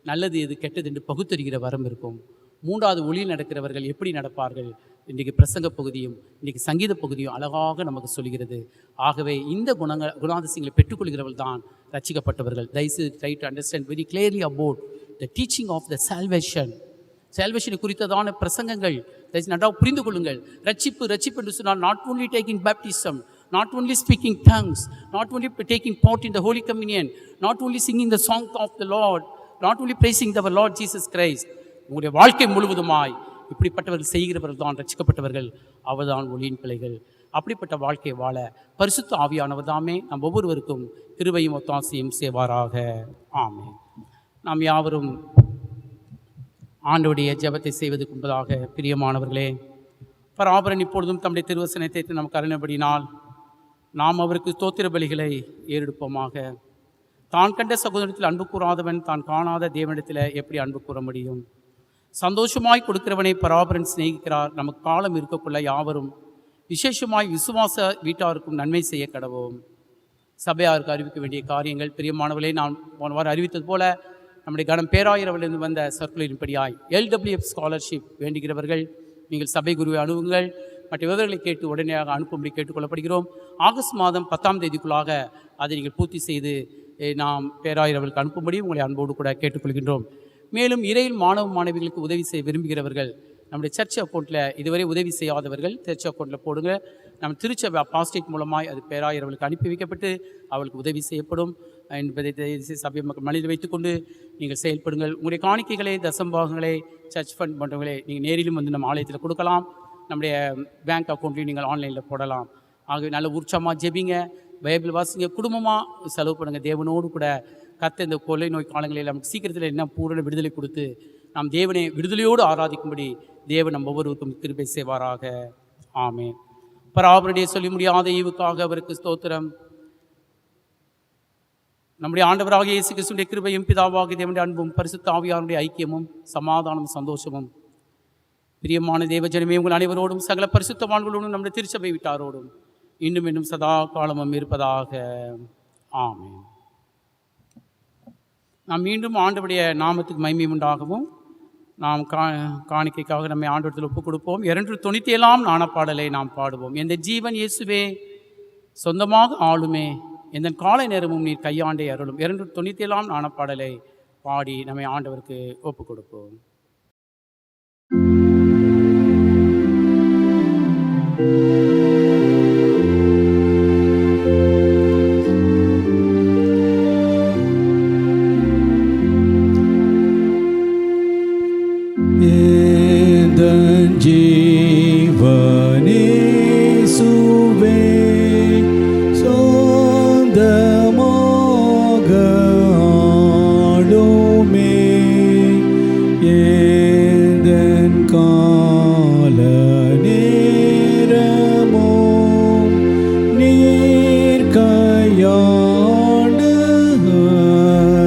நல்லது எது கெட்டது என்று பகுத்தறிகிற வரம் இருக்கும். மூன்றாவது, ஒளியில் நடக்கிறவர்கள் எப்படி நடப்பார்கள்? இன்றைக்கு பிரசங்க பகுதியும் இன்றைக்கி சங்கீத பகுதியும் அழகாக நமக்கு சொல்கிறது. ஆகவே இந்த குணாதிசயங்களை பெற்றுக்கொள்கிறவர்கள் தான் ரட்சிக்கப்பட்டவர்கள். தயவுசெய்து try to understand very clearly about the teaching of the சால்வேஷனை குறித்ததான பிரசங்கங்கள் நன்றாக புரிந்து கொள்ளுங்கள். ரட்சிப்பு என்று சொன்னால் not only taking baptism, not only speaking tongues, not only taking part in the Holy Communion, not only singing the song of the Lord, not only praising our Lord Jesus Christ. உங்களுடைய வாழ்க்கை முழுவதுமாய் இப்படிப்பட்டவர்கள் செய்கிறவர்கள் தான் ரட்சிக்கப்பட்டவர்கள், அவர்தான் ஒளியின் பிள்ளைகள். அப்படிப்பட்ட வாழ்க்கை வாழ பரிசுத்த ஆவியானவர் தாமே நம் ஒவ்வொருவருக்கும் கிருபையும் ஒத்தாசையும் செய்வாராக. ஆமென். நாம் யாவரும் ஆண்டவருடைய ஜெபத்தை செய்வதற்கு முன்பதாக பிரியமானவர்களே, பராபரன் இப்பொழுதும் தம்முடைய திருவசனத்தை நமக்கு அருளினபடினால் நாம் அவருக்கு ஸ்தோத்திர பலிகளை ஏறெடுப்போமாக. தான் கண்ட சகோதரத்தில் அன்பு கூறாதவன் தான் காணாத தேவனிடத்தில் எப்படி அன்பு கூற முடியும்? சந்தோஷமாய் கொடுக்கிறவனை பராபரன் சிநேகிக்கிறார். நமக்கு காலம் இருக்கக்குள்ள யாவரும் விசேஷமாய் விசுவாச வீட்டாருக்கும் நன்மை செய்ய கடவோம். சபையாருக்கு அறிவிக்க வேண்டிய காரியங்கள் பிரியமானவர்களே, நான் போன வாரம் அறிவித்தது போல நம்முடைய கணம் பேராயிரவிலிருந்து வந்த சர்க்குலரின்படியாய் LWF ஸ்காலர்ஷிப் வேண்டுகிறவர்கள் நீங்கள் சபை குருவை அணுகுங்கள். மற்ற விவரங்களை கேட்டு உடனடியாக அனுப்பும்படி கேட்டுக்கொள்ளப்படுகிறோம். ஆகஸ்ட் மாதம் 10ஆம் தேதிக்குள்ளாக அதை நீங்கள் பூர்த்தி செய்து நாம் பேராயிரவர்களுக்கு அனுப்பும்படி உங்களை அன்போடு கூட கேட்டுக்கொள்கின்றோம். மேலும் இறையில் மாணவ மாணவிகளுக்கு உதவி செய்ய விரும்புகிறவர்கள் நம்முடைய சர்ச் அக்கௌண்ட்டில் இதுவரை உதவி செய்யாதவர்கள் சர்ச் அக்கௌண்ட்டில் போடுங்க. நம்ம திருச்சபை அப்பாஸ்டேட் மூலமாய் அது பேராயிரவர்களுக்கு அனுப்பி வைக்கப்பட்டு அவளுக்கு உதவி செய்யப்படும் என்பதை சபை மக்கள் மனதில் வைத்துக்கொண்டு நீங்கள் செயல்படுங்கள். உங்களுடைய காணிக்கைகளை, தசம்பாகங்களை, சர்ச் ஃபண்ட் போன்றவங்களை நீங்கள் நேரிலும் வந்து நம்ம ஆலயத்தில் கொடுக்கலாம். நம்முடைய பேங்க் அக்கௌண்ட்லையும் நீங்கள் ஆன்லைனில் போடலாம். ஆகவே நல்ல உற்சாகமாக ஜெபிங்க, பைபிள் வாசிங்க, குடும்பமாக செலவு பண்ணுங்கள். தேவனோடு கூட கர்த்தர் இந்த கொள்ளை நோய் காலங்களில் நமக்கு சீக்கிரத்தில் என்ன பூரண விடுதலை கொடுத்து நாம் தேவனை விடுதலையோடு ஆராதிக்கும்படி தேவன் நம்ம ஒவ்வொருவருக்கும் கிருபை செய்வாராக. ஆமென். பராபரனுடைய சொல்லி முடியாத ஈவுக்காக அவருக்கு ஸ்தோத்திரம். நம்முடைய ஆண்டவராக இயேசு கிறிஸ்துவின் கிருபையும் பிதாவாகிய தேவனுடைய அன்பும் பரிசுத்த ஆவியாருடைய ஐக்கியமும் சமாதானமும் சந்தோஷமும் பிரியமான தேவஜனமே உங்கள் அனைவரோடும் சகல பரிசுத்தவான்களோடும் நம்முடைய திருச்சபை விட்டாரோடும் இன்னும் இன்னும் சதா காலமும் இருப்பதாக. ஆமென். நாம் மீண்டும் ஆண்டவருடைய நாமத்துக்கு மகிமை உண்டாகவும் நாம் காணிக்கைக்காக நம்மை ஆண்டவரத்தில் ஒப்புக் கொடுப்போம். 297 ஞானப்பாடலை நாம் பாடுவோம். எந்த ஜீவன் இயேசுவே சொந்தமாக ஆளுமே, எந்த காலை நேரமும் நீர் கையாண்டே அருளும். 297 ஞானப்பாடலை பாடி நம்மை ஆண்டவருக்கு ஒப்புக் கொடுப்போம். ஜீவனேசுவே சொந்தமாக ஆளுமே, எந்தன் கால நேரமோ நீர் கையாண்டு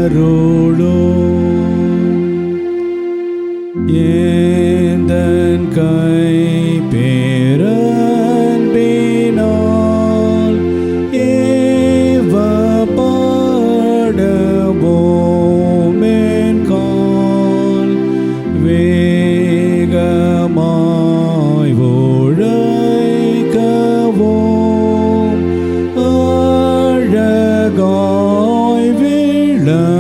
அருளும். எந்தன் கை பேரன்பினால் ஏவப்படவோமென் கால் வேகமாய் உழைக்கவும் அழகாய் விளங்கவும்.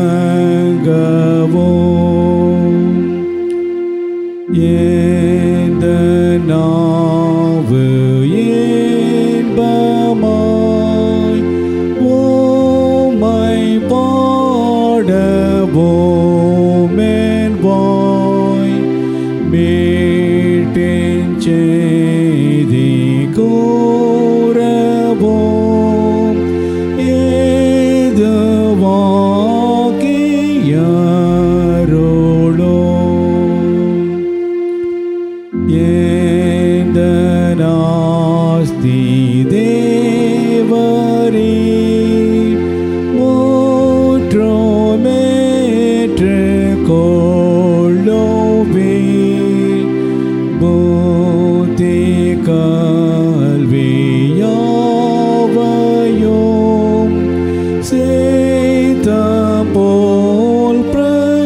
எந்த நாவு இன்பமாய் உம்மை பாடவோமென் வாய் மீட்பின் செய்தி கூறவும் ஏதுவாகியருளும். எந்த நாஸ்தி தேவரே மூற்றமேற்று கொள்ளோவே, புத்தி கல்வியாவையும் செய்த போல் பிரயோகியும்.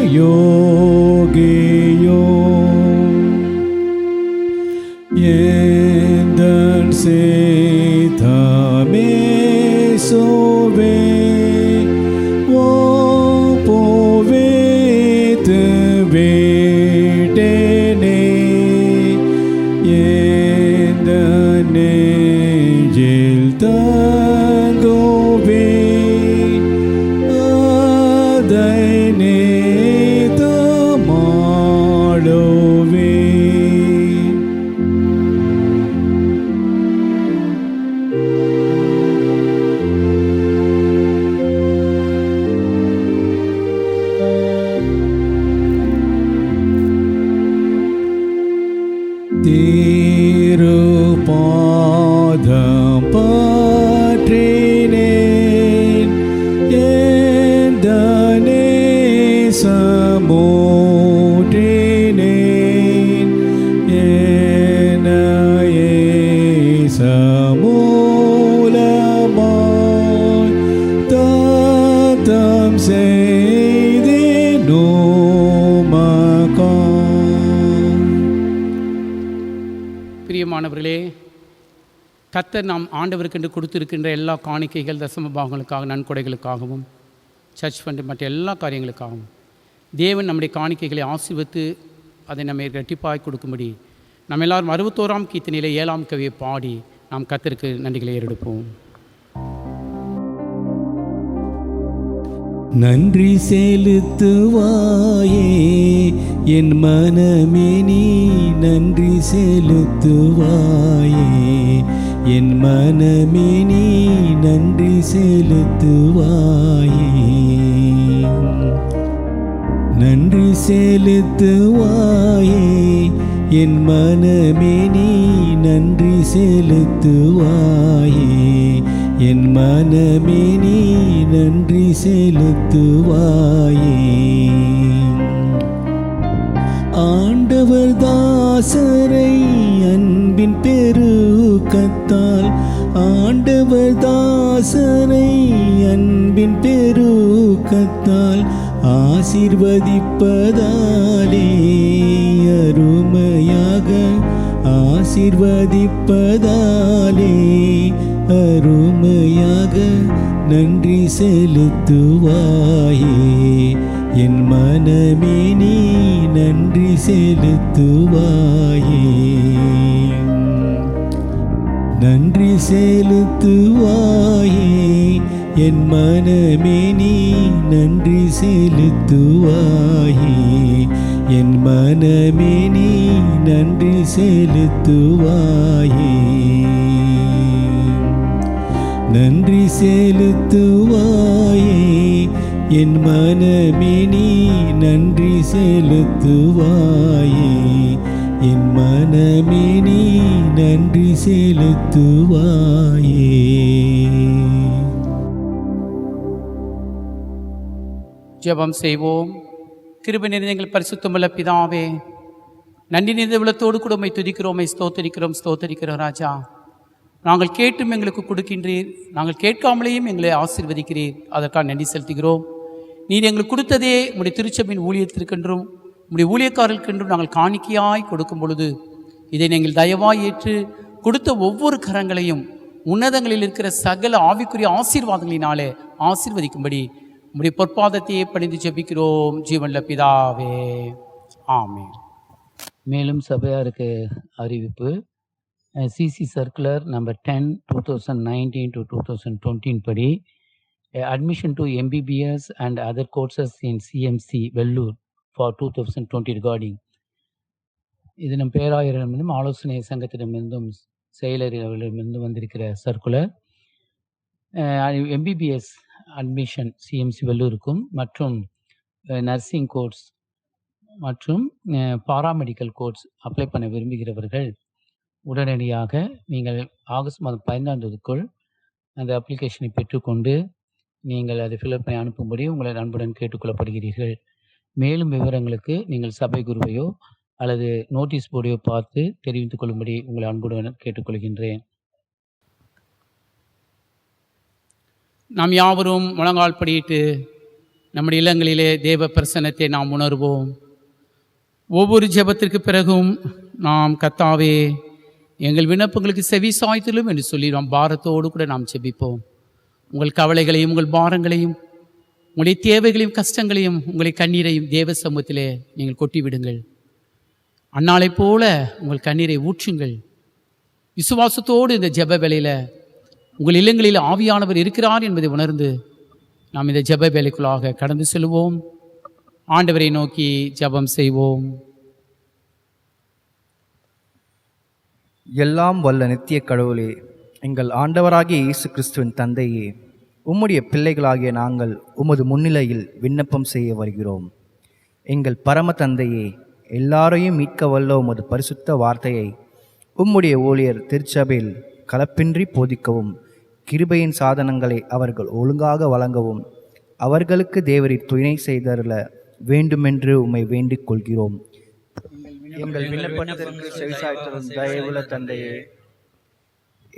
எந்தன் சேதமேசுவே ஒப்புவித்து விட்டேனே, எந்த நெஞ்சில் தங்குவே அதை நீத்து மாளுவே. திருப்பாதம் பற்றினேன், எந்த நேசமூற்றினேன், என்னையே சமூலமாய் தத்தம் செய்தினோ பிரியமானவர்களே, கர்த்தர் நாம் ஆண்டவருக்கென்று கொடுத்திருக்கின்ற எல்லா காணிக்கைகள் தசம பாகங்களுக்காக நன்கொடைகளுக்காகவும் சர்ச் ஃபண்டு மற்ற எல்லா காரியங்களுக்காகவும் தேவன் நம்முடைய காணிக்கைகளை ஆசீர்வதித்து அதை நம்ம இரட்டிப்பாய் கொடுக்கும்படி நம்ம எல்லாரும் 61ஆம் கீர்த்தனையிலே 7ஆம் கவியை பாடி நாம் கர்த்தருக்கு நன்றிகளை ஏறெடுப்போம். நன்றி செலுத்துவாயே என் மனமே நீ நன்றி செலுத்துவாயே என் மனமே நீ நன்றி செலுத்துவாயே நன்றி செலுத்துவாயே என் மனமே நீ நன்றி செலுத்துவாயே என் மனமே நீ நன்றி செலுத்துவாயே ஆண்டவர் தாசரை அன்பின் பெருக்கத்தால் ஆண்டவர் தாசரை அன்பின் பெருக்கத்தால் ஆசீர்வதிப்பதாலே அருமையாக ஆசீர்வதிப்பதாலே அருமையாக நன்றி செலுத்துவாயே என் மனமே நீ நன்றி செலுத்துவாயே நன்றி செலுத்துவாயே என் மனமே நீ நன்றி செலுத்துவாயே என் மனமே நீ நன்றி செலுத்துவாயே நன்றி செலுத்துவாயே என் மனமே நீ நன்றி செலுத்துவாயே என் மனமே நீ நன்றி செலுத்துவாயே ஜெபம் செய்வோம். கிருபை நிறைந்த எங்கள் பரிசுத்தமுள்ள பிதாவே, நன்றி நிறைந்த உள்ளத்தோடு கூட உம்மை துதிக்கிறோம், ஸ்தோத்தரிக்கிறோம் ராஜா. நாங்கள் கேட்டும் எங்களுக்கு கொடுக்கின்றீர், நாங்கள் கேட்காமலேயும் எங்களை ஆசீர்வதிக்கிறீர். அதற்காக நன்றி செலுத்துகிறோம். நீர் எங்களுக்கு கொடுத்ததே உம்முடைய திருச்சபையின் ஊழியத்திற்கென்றும் உம்முடைய ஊழியக்காரர்களுக்கென்றும் நாங்கள் காணிக்கையாய் கொடுக்கும் பொழுது இதை நீங்கள் தயவாய் ஏற்று கொடுத்த ஒவ்வொரு கரங்களையும் உன்னதங்களில் இருக்கிற சகல ஆவிக்குரிய ஆசீர்வாதங்களினாலே ஆசீர்வதிக்கும்படி உம்முடைய பொற்பாதத்தையே பணிந்து ஜெபிக்கிறோம் ஜீவனுள்ள பிதாவே, ஆமென். மேலும் சபையாருக்கு அறிவிப்பு. சிசி சர்க்குலர் நம்பர் 10 2019 to 2020 படி admission to MBBS and other courses in CMC Vellur for 2020 regarding இது நம் பேராயரிடமிருந்தும் ஆலோசனை சங்கத்திடமிருந்தும் செயலரிடமிருந்தும் வந்திருக்கிற சர்க்குலர். எம்பிபிஎஸ் அட்மிஷன் சிஎம்சி வெள்ளூருக்கும் மற்றும் நர்சிங் கோர்ஸ் மற்றும் பாராமெடிக்கல் கோர்ஸ் அப்ளை பண்ண விரும்புகிறவர்கள் உடனடியாக நீங்கள் ஆகஸ்ட் மாதம் 15 அந்த அப்ளிகேஷனை பெற்றுக்கொண்டு நீங்கள் அதை ஃபில்அப் பண்ணி அனுப்பும்படி உங்களை அன்புடன் கேட்டுக்கொள்ளப்படுகிறீர்கள். மேலும் விவரங்களுக்கு நீங்கள் சபை குருவையோ அல்லது நோட்டீஸ் போர்டையோ பார்த்து தெரிவித்துக் கொள்ளும்படி உங்களை அன்புடன் கேட்டுக்கொள்கின்றேன். நாம் யாவரும் முழங்கால் படியிட்டு நம்முடைய இல்லங்களிலே தேவ பிரசன்னத்தை நாம் உணர்வோம். ஒவ்வொரு ஜெபத்திற்கு பிறகும் நாம் கர்த்தாவே எங்கள் விண்ணப்பங்களுக்கு செவி சாய்த்தலும் என்று சொல்லி நாம் பாரத்தோடு கூட நாம் ஜெபிப்போம். உங்கள் கவலைகளையும் உங்கள் பாரங்களையும் உங்களுடைய தேவைகளையும் கஷ்டங்களையும் உங்களை கண்ணீரையும் தேவ சமூகத்திலே நீங்கள் கொட்டிவிடுங்கள். அன்னாளைப் போல உங்கள் கண்ணீரை ஊற்றுங்கள். விசுவாசத்தோடு இந்த ஜெப வேளையில் உங்கள் இல்லங்களில் ஆவியானவர் இருக்கிறார் என்பதை உணர்ந்து நாம் இந்த ஜெப வேளைக்குள்ளாக கடந்து செல்வோம். ஆண்டவரை நோக்கி ஜெபம் செய்வோம். எல்லாம் வல்ல நித்திய கடவுளே, எங்கள் ஆண்டவராகிய இயேசு கிறிஸ்துவின் தந்தையே, உம்முடைய பிள்ளைகளாகிய நாங்கள் உமது முன்னிலையில் விண்ணப்பம் செய்ய வருகிறோம். எங்கள் பரம தந்தையே, எல்லாரையும் மீட்க வல்ல உமது பரிசுத்த வார்த்தையை உம்முடைய ஊழியர் திருச்சபையில் கலப்பின்றி போதிக்கவும், கிருபையின் சாதனங்களை அவர்கள் ஒழுங்காக வழங்கவும் அவர்களுக்கு தேவரீர் துணை செய்தருள வேண்டுமென்று உம்மை வேண்டிக் கொள்கிறோம். எங்கள் விண்ணப்பத்திற்கு செவிசாய்த்தரும் தயவுள்ள தந்தையே,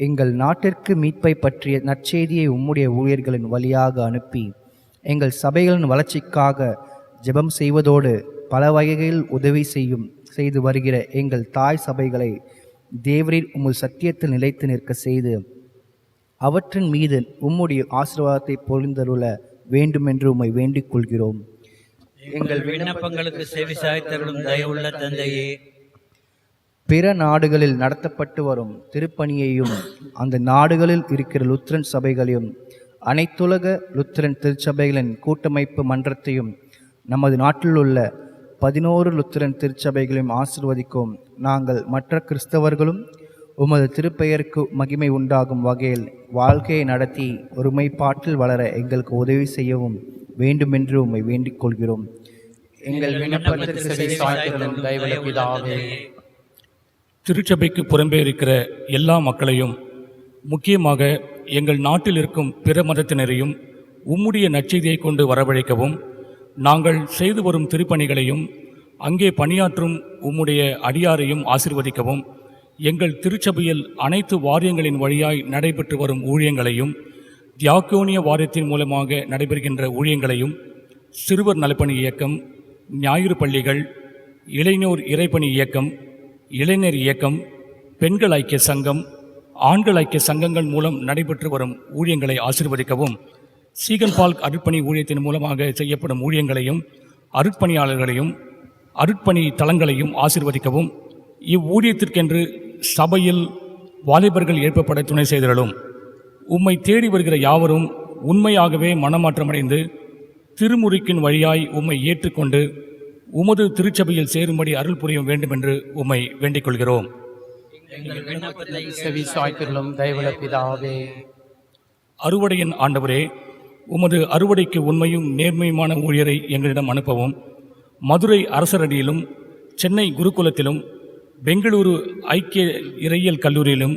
எங்கள் நாட்டிற்கு மீட்பை பற்றிய நற்செய்தியை உம்முடைய ஊழியர்களின் வழியாக அனுப்பி எங்கள் சபைகளின் வளர்ச்சிக்காக ஜெபம் செய்வதோடு பல வகைகளில் உதவி செய்து வருகிற எங்கள் தாய் சபைகளை தேவரீர் உமது சத்தியத்தில் நிலைத்து நிற்க செய்து அவற்றின் மீது உம்முடைய ஆசீர்வாதத்தை பொழிந்தருள வேண்டுமென்று உம்மை வேண்டிக் கொள்கிறோம். எங்கள் விண்ணப்பங்களுக்கு செவிசாய்த்தருளும் தயவுள்ள தந்தையே, பிற நாடுகளில் நடத்தப்பட்டு வரும் திருப்பணியையும் அந்த நாடுகளில் இருக்கிற லுத்ரன் சபைகளையும் அனைத்துலக லுத்திரன் திருச்சபைகளின் கூட்டமைப்பு மன்றத்தையும் நமது நாட்டில் உள்ள 11 லுத்திரன் திருச்சபைகளையும் ஆசிர்வதிக்கும். நாங்கள் மற்ற கிறிஸ்தவர்களும் உமது திருப்பெயருக்கு மகிமை உண்டாகும் வகையில் வாழ்க்கையை நடத்தி ஒருமைப்பாட்டில் வளர எங்களுக்கு உதவி செய்யவும் வேண்டுமென்று உம்மை வேண்டிக் கொள்கிறோம். எங்கள் விண்ணப்பத்திற்கு செவிசாய்த்தருளும் தயவுள்ள பிதாவே. திருச்சபைக்கு புறம்பே இருக்கிற எல்லா மக்களையும், முக்கியமாக எங்கள் நாட்டில் இருக்கும் பிற மதத்தினரையும் உம்முடைய நற்செய்தியை கொண்டு வரவழைக்கவும், நாங்கள் செய்து வரும் திருப்பணிகளையும் அங்கே பணியாற்றும் உம்முடைய அடியாரையும் ஆசீர்வதிக்கவும், எங்கள் திருச்சபையில் அனைத்து வாரியங்களின் வழியாய் நடைபெற்று வரும் ஊழியங்களையும், தியாக்கோனிய வாரியத்தின் மூலமாக நடைபெறுகின்ற ஊழியங்களையும், சிறுவர் நலப்பணி இயக்கம், ஞாயிறு பள்ளிகள், இளைஞர் இறைப்பணி இயக்கம், இளைஞர் இயக்கம், பெண்கள் ஐக்கிய சங்கம், ஆண்கள் ஐக்கிய சங்கங்கள் மூலம் நடைபெற்று வரும் ஊழியங்களை ஆசீர்வதிக்கவும், சீகன் பால்க் அருட்பணி ஊழியத்தின் மூலமாக செய்யப்படும் ஊழியங்களையும் அருட்பணியாளர்களையும் அருட்பணி தலங்களையும் ஆசீர்வதிக்கவும், இவ்வூழியத்திற்கென்று சபையில் வாலிபர்கள் எழுப்பப்பட துணை செய்திடலும். உம்மை தேடி வருகிற யாவரும் உண்மையாகவே மனமாற்றமடைந்து திருமுறிக்கின் வழியாய் உம்மை ஏற்றுக்கொண்டு உமது திருச்சபையில் சேரும்படி அருள் புரியும் வேண்டுமென்று உம்மை வேண்டிக் கொள்கிறோம். செவிசாய்த்தருளும் தயவுள்ள பிதாவே. அறுவடையின் ஆண்டவரே, உமது அறுவடைக்கு உண்மையும் நேர்மையுமான ஊழியரை எங்களிடம் அனுப்பவும். மதுரை அரசரடியிலும், சென்னை குருகுலத்திலும், பெங்களூரு ஐக்கிய இறையியல் கல்லூரியிலும்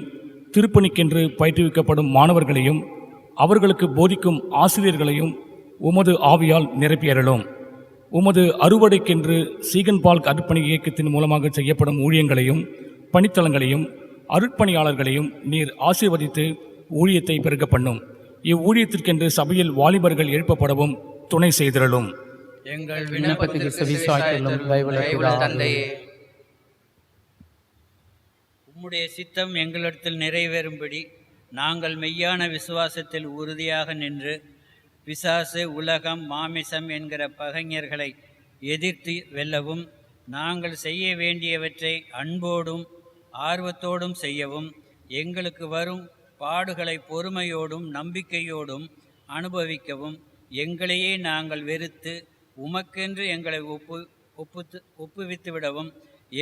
திருப்பணிக்கென்று பயிற்றுவிக்கப்படும் மாணவர்களையும் அவர்களுக்கு போதிக்கும் ஆசிரியர்களையும் உமது ஆவியால் நிரப்பியறலும். உமது அறுவடைக்கென்று சீகன் பால்க் அருட்பணி இயக்கத்தின் மூலமாக செய்யப்படும் ஊழியங்களையும் பணித்தளங்களையும் அருட்பணியாளர்களையும் நீர் ஆசீர்வதித்து ஊழியத்தை பெருக்க பண்ணும். இவ்வூழியத்திற்கென்று சபையில் வாலிபர்கள் எழுப்பப்படவும் துணை செய்திடலும். எங்கள் விண்ணப்பத்திற்கு செவிசாய்த்தருளும் தயவுள்ள பிதாவே. உம்முடைய சித்தம் எங்களிடத்தில் நிறைவேறும்படி நாங்கள் மெய்யான விசுவாசத்தில் உறுதியாக நின்று பிசாசு, உலகம், மாமிசம் என்கிற பகைஞர்களை எதிர்த்து வெல்லவும், நாங்கள் செய்ய வேண்டியவற்றை அன்போடும் ஆர்வத்தோடும் செய்யவும், எங்களுக்கு வரும் பாடுகளை பொறுமையோடும் நம்பிக்கையோடும் அனுபவிக்கவும், எங்களையே நாங்கள் வெறுத்து உமக்கென்று எங்களை ஒப்புவித்துவிடவும்,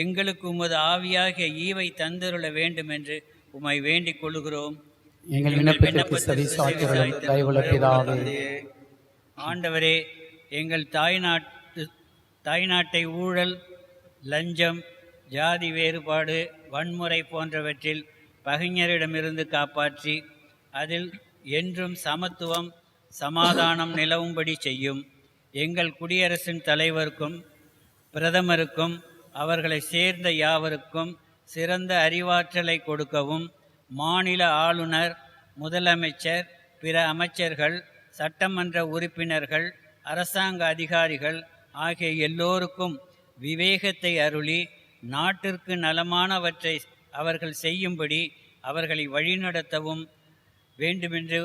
எங்களுக்கு உமது ஆவியாகிய ஈவை தந்தருள வேண்டும் என்று உம்மை வேண்டிக் கொள்கிறோம். எங்கள் விண்ணப்பத்திற்கு செவிசாய்த்தருளும் தயவுள்ள பிதாவே. ஆண்டவரே, எங்கள் தாய்நாட்டை ஊழல், லஞ்சம், ஜாதி வேறுபாடு, வன்முறை போன்றவற்றில் பகைஞரிடமிருந்து காப்பாற்றி அதில் என்றும் சமத்துவம், சமாதானம் நிலவும்படி செய்யும். எங்கள் குடியரசின் தலைவருக்கும் பிரதமருக்கும் அவர்களை சேர்ந்த யாவருக்கும் சிறந்த அறிவாற்றலை கொடுக்கவும், மாநில ஆளுநர், முதலமைச்சர், பிற அமைச்சர்கள், சட்டமன்ற உறுப்பினர்கள், அரசாங்க அதிகாரிகள் ஆகிய எல்லோருக்கும் விவேகத்தை அருளி நாட்டிற்கு நலமானவற்றை அவர்கள் செய்யும்படி அவர்களை வழிநடத்தவும் வேண்டுமென்று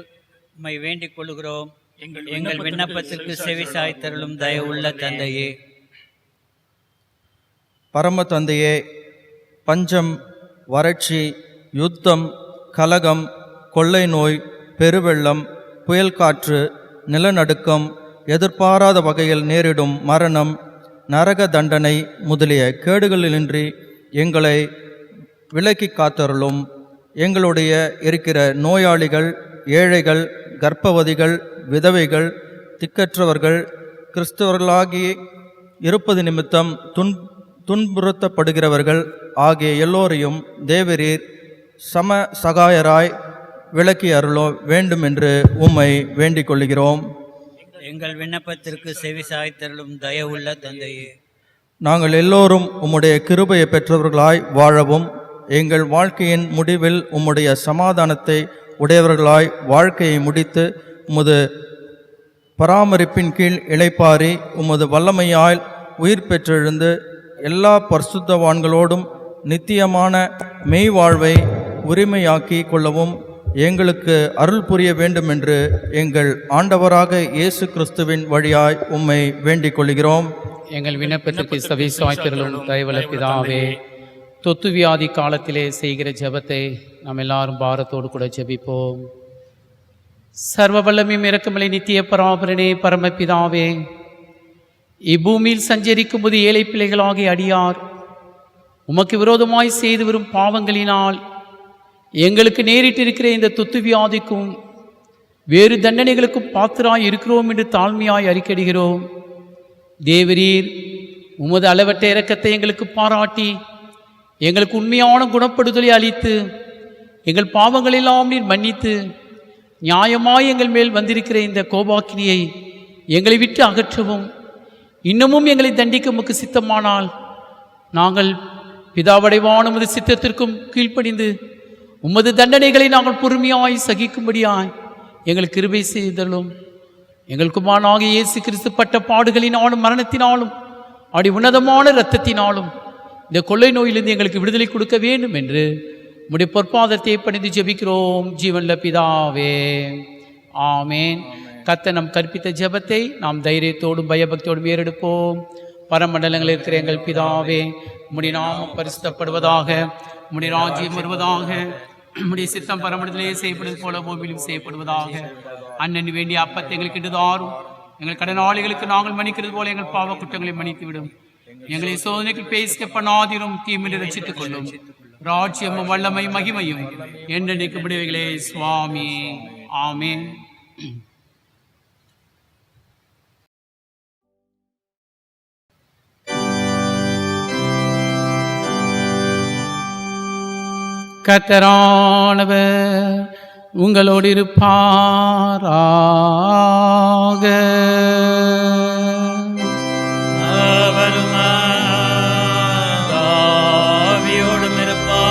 உம்மை வேண்டிக் கொள்கிறோம். எங்கள் விண்ணப்பத்திற்கு செவிசாய்த்தருளும் தயவுள்ள தந்தையே. பரம தந்தையே, பஞ்சம், வறட்சி, யுத்தம், கலகம், கொள்ளை நோய், பெருவெள்ளம், புயல் காற்று, நிலநடுக்கம், எதிர்பாராத வகையில் நேரிடும் மரணம், நரக தண்டனை முதலிய கேடுகளினின்றி எங்களை விலக்கி காத்தருளும். எங்களுடைய இருக்கிற நோயாளிகள், ஏழைகள், கர்ப்பவதிகள், விதவைகள், திக்கற்றவர்கள், கிறிஸ்தவர்களாகி இருப்பது நிமித்தம் துன்புறுத்தப்படுகிறவர்கள் ஆகிய எல்லோரையும் தேவரீர் சம சகாயராய் விளக்கி அருள வேண்டும் என்று உம்மை வேண்டிக் கொள்கிறோம். எங்கள் விண்ணப்பத்திற்கு செவிசாய்த்தருளும் தயவுள்ள தந்தையே. நாங்கள் எல்லோரும் உம்முடைய கிருபையை பெற்றவர்களாய் வாழவும், எங்கள் வாழ்க்கையின் முடிவில் உம்முடைய சமாதானத்தை உடையவர்களாய் வாழ்க்கையை முடித்து உமது பராமரிப்பின் கீழ் இளைப்பாரி உமது வல்லமையால் உயிர் பெற்றெழுந்து எல்லா பரிசுத்தவான்களோடும் நித்தியமான மெய் வாழ்வை உரிமையாக்கி கொள்ளவும் எங்களுக்கு அருள் புரிய வேண்டும் என்று எங்கள் ஆண்டவராக இயேசு கிறிஸ்துவின் வழியாய் உம்மை வேண்டிக் கொள்கிறோம். எங்கள் விண்ணப்பத்திற்கு செவிசாய்த்தருளும் தயவுள்ள பிதாவே. தொத்து வியாதி காலத்திலே செய்கிற ஜெபத்தை நாம் எல்லாரும் பாரத்தோடு கூட ஜெபிப்போம். சர்வ வல்லமையும் இரக்கமலை நித்திய பராபரனே பரமபிதாவே, இப்பூமியில் சஞ்சரிக்கும் போது ஏழை பிள்ளைகளாகிய அடியார் உமக்கு விரோதமாய் செய்து வரும் பாவங்களினால் எங்களுக்கு நேரிட்டிருக்கிற இந்த தொத்து வியாதிக்கும் வேறு தண்டனைகளுக்கும் பாத்திராய் இருக்கிறோம் என்று தாழ்மையாய் அறிக்கையிடுகிறோம். தேவரீர் உமது அளவற்ற இரக்கத்தை எங்களுக்கு பாராட்டி எங்களுக்கு உண்மையான குணப்படுதலை அளித்து எங்கள் பாவங்களெல்லாம் நீர் மன்னித்து நியாயமாய் எங்கள் மேல் வந்திருக்கிற இந்த கோபாக்கினியை எங்களை விட்டு அகற்றவும், இன்னமும் எங்களை தண்டிக்க உமக்கு சித்தமானால் நாங்கள் பிதாவடைவான உமது சித்தத்திற்கும் கீழ்ப்படிந்து உமது தண்டனைகளை நாங்கள் பொறுமையாய் சகிக்கும்படியாய் எங்களுக்கு கிருபை செய்தலும். எங்கள் குமாரனாகிய இயேசு கிறிஸ்து பட்ட பாடுகளினாலும் மரணத்தினாலும் அப்படி உன்னதமான இரத்தத்தினாலும் இந்த கொள்ளை நோயிலிருந்து எங்களுக்கு விடுதலை கொடுக்க வேண்டும் என்று உம்முடைய பொற்பாதத்தை பணிந்து ஜெபிக்கிறோம் ஜீவன்ல பிதாவே, ஆமேன். கர்த்தர் நம் கற்பித்த ஜெபத்தை நாம் தைரியத்தோடும் பயபக்தியோடும் ஏறெடுப்போம். பரமண்டலங்களில் இருக்கிற எங்கள் பிதாவே, உம்முடைய நாமம் பரிசுத்தப்படுவதாக, உம்முடைய ராஜ்யம் வருவதாக, உம்முடைய சித்தம் பரமண்டலத்திலே செய்யப்படுவது போல பூமியிலும் செய்யப்படுவதாக. அண்ணன் வேண்டிய அப்பத்தை எங்களுக்கு இன்று தாரும். எங்கள் கடனாளிகளுக்கு நாங்கள் மன்னிக்கிறது போல எங்கள் பாவ குற்றங்களை மன்னித்துவிடும். எங்களை சோதனைக்கு பேசிக்க பண்ணாதிரும், தீமையை ரட்சித்துக் கொள்ளும். ராஜ்யமும் வல்லமை மகிமையும் என்றென்றைக்கு முடிவுகளே சுவாமி, ஆமென். கர்த்தரானவர் உங்களோடு இருப்பாராக. ஆவியோடும் இருப்பாராக.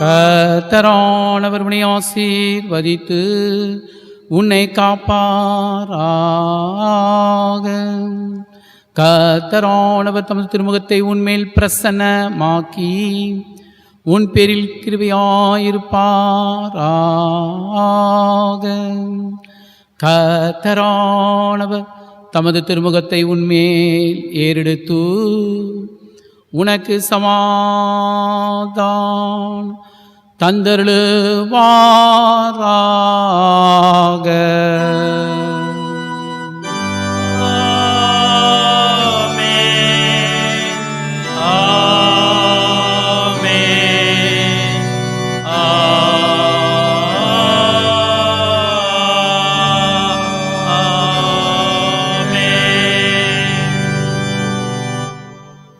கர்த்தரானவர் உன்னை ஆசீர்வதித்து உன்னை காப்பாராக. கர்த்தரானவர் தமது திருமுகத்தை உன்மேல் பிரசன்னமாக்கி உன் பேரில் கிருபையாயிருப்பாராக. கர்த்தரானவர் தமது திருமுகத்தை உன்மேல் ஏறெடுத்து உனக்கு சமாதானம் தந்தருளுவாராக.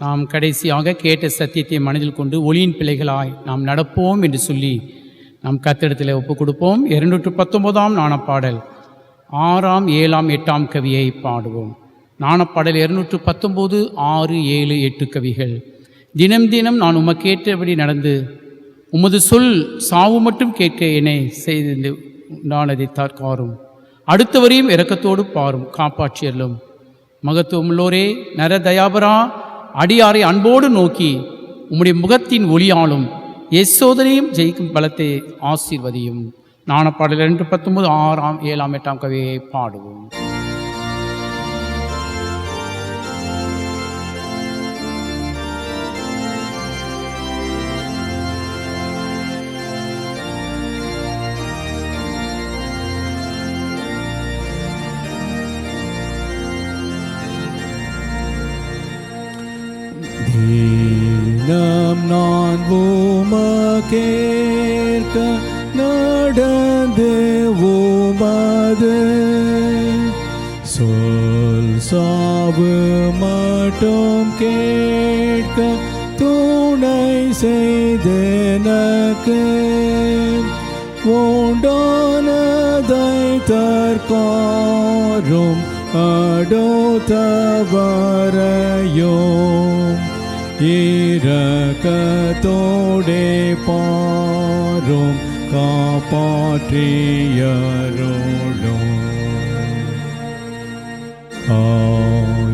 நாம் கடைசியாக கேட்ட சத்தியத்தை மனதில் கொண்டு ஒளியின் பிள்ளைகளாய் நாம் நடப்போம் என்று சொல்லி நாம் கர்த்தரிடத்தில் ஒப்புக் கொடுப்போம். 219ஆம் நாணப்பாடல் 6ஆம் 7ஆம் 8ஆம் கவியை பாடுவோம். நாணப்பாடல் 219, 6, 7, 8 கவிகள். தினம் தினம் நான் உமக்கேற்றபடி நடந்து உமது சொல் சாவு மட்டும் கேட்க என்னை செய்து உண்டானதை தற்காரும். அடுத்தவரையும் இரக்கத்தோடு பாரும், காப்பாற்றியலும். மகத்துவமுள்ளோரே, நர தயாபரா, அடியாரை அன்போடு நோக்கி உம்முடைய முகத்தின் ஒளியாலும் எச்சோதனையும் ஜெயிக்கும் பலத்தை ஆசீர்வதியும். நாணப்பாடல் 219, 6ஆம் 7ஆம் 8ஆம் கவியை பாடுவோம். நாம் நான் உமக்கேற்க நடந்து உமது சொல் சாவு மட்டும் கேட்க துணை செய்தனக்கு உண்டானதை தற்காரும் அடுத்தவரையும் இரக்கத்தோடே பாரும் காப்பாற்றியருளும்.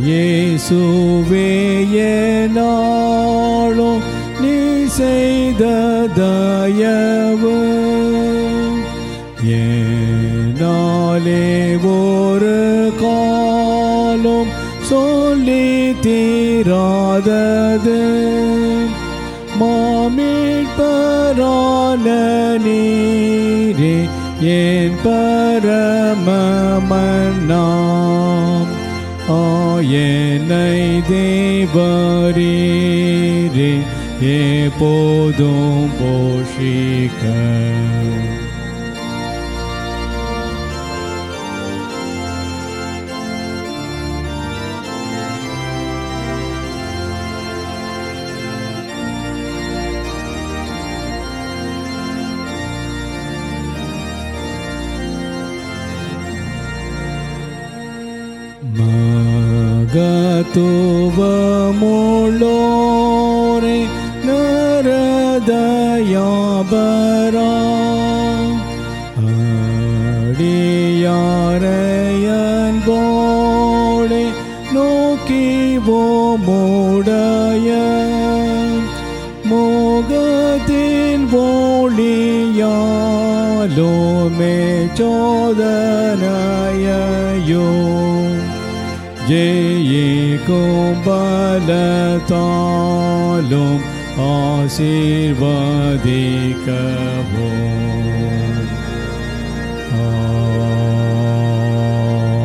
இயேசுவே என்னாலும் நீ செய்த தயவு என்னாலே ஒரு காலம் சொல்லி தீராதது. மீட்பரான நீரே என் பரமமன்னாம் என்னை தேவரீரே எப்போதும் போஷிக்க. மகத்துவமுள்ளோரே நரதயாபரா அடியாரையன்போடே நோக்கிவோமுடைய மோகத்தின் ஒளியாலோமே சோதனையோ ஜெயிக்கும் பலத்தாலும் ஆசீர்வதிக்கவும்.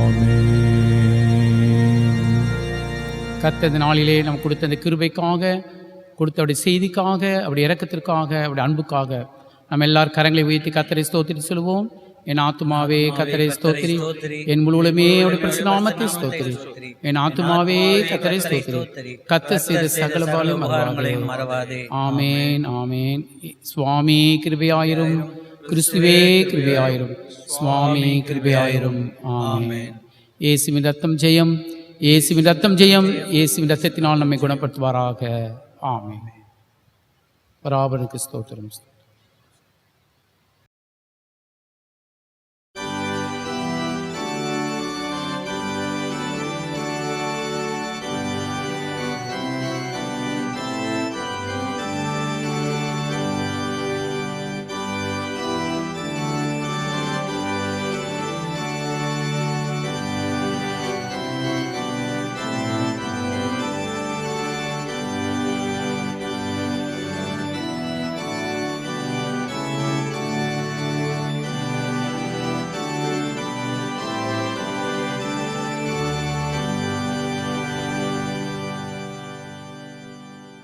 ஆமென். கர்த்தர் இந்த நாளிலே நம்ம கொடுத்த அந்த கிருபைக்காக, கொடுத்த அவருடைய செய்திக்காக, அவருடைய இரக்கத்திற்காக, அவருடைய அன்புக்காக நம்ம எல்லாரும் கரங்களை உயர்த்தி கர்த்தரை ஸ்தோத்திரி சொல்லுவோம். என் ஆத்துமாவே கர்த்தரை ஸ்தோத்திரி, என் முழுவதுமே அவருடைய பரிசுத்த நாமத்தை ஸ்தோத்திரி. என் ஆத்துமாவே கர்த்தரை ஸ்தோத்திரி, கர்த்தர் செய்த சகல பாவங்களையும் மறவாதே. ஆமென் ஆமென். சுவாமி கிருபையாயிரும், கிறிஸ்துவே கிருபையாயிரும், சுவாமி கிருபையாயிரும். ஆமென். இயேசுவின் ரத்தம் ஜெயம், இயேசுவின் ரத்தம் ஜெயம், இயேசுவின் ரத்தத்தினால் நம்மை குணப்படுத்துவாராக. ஆமென். பராபருக்கு ஸ்தோத்திரம்.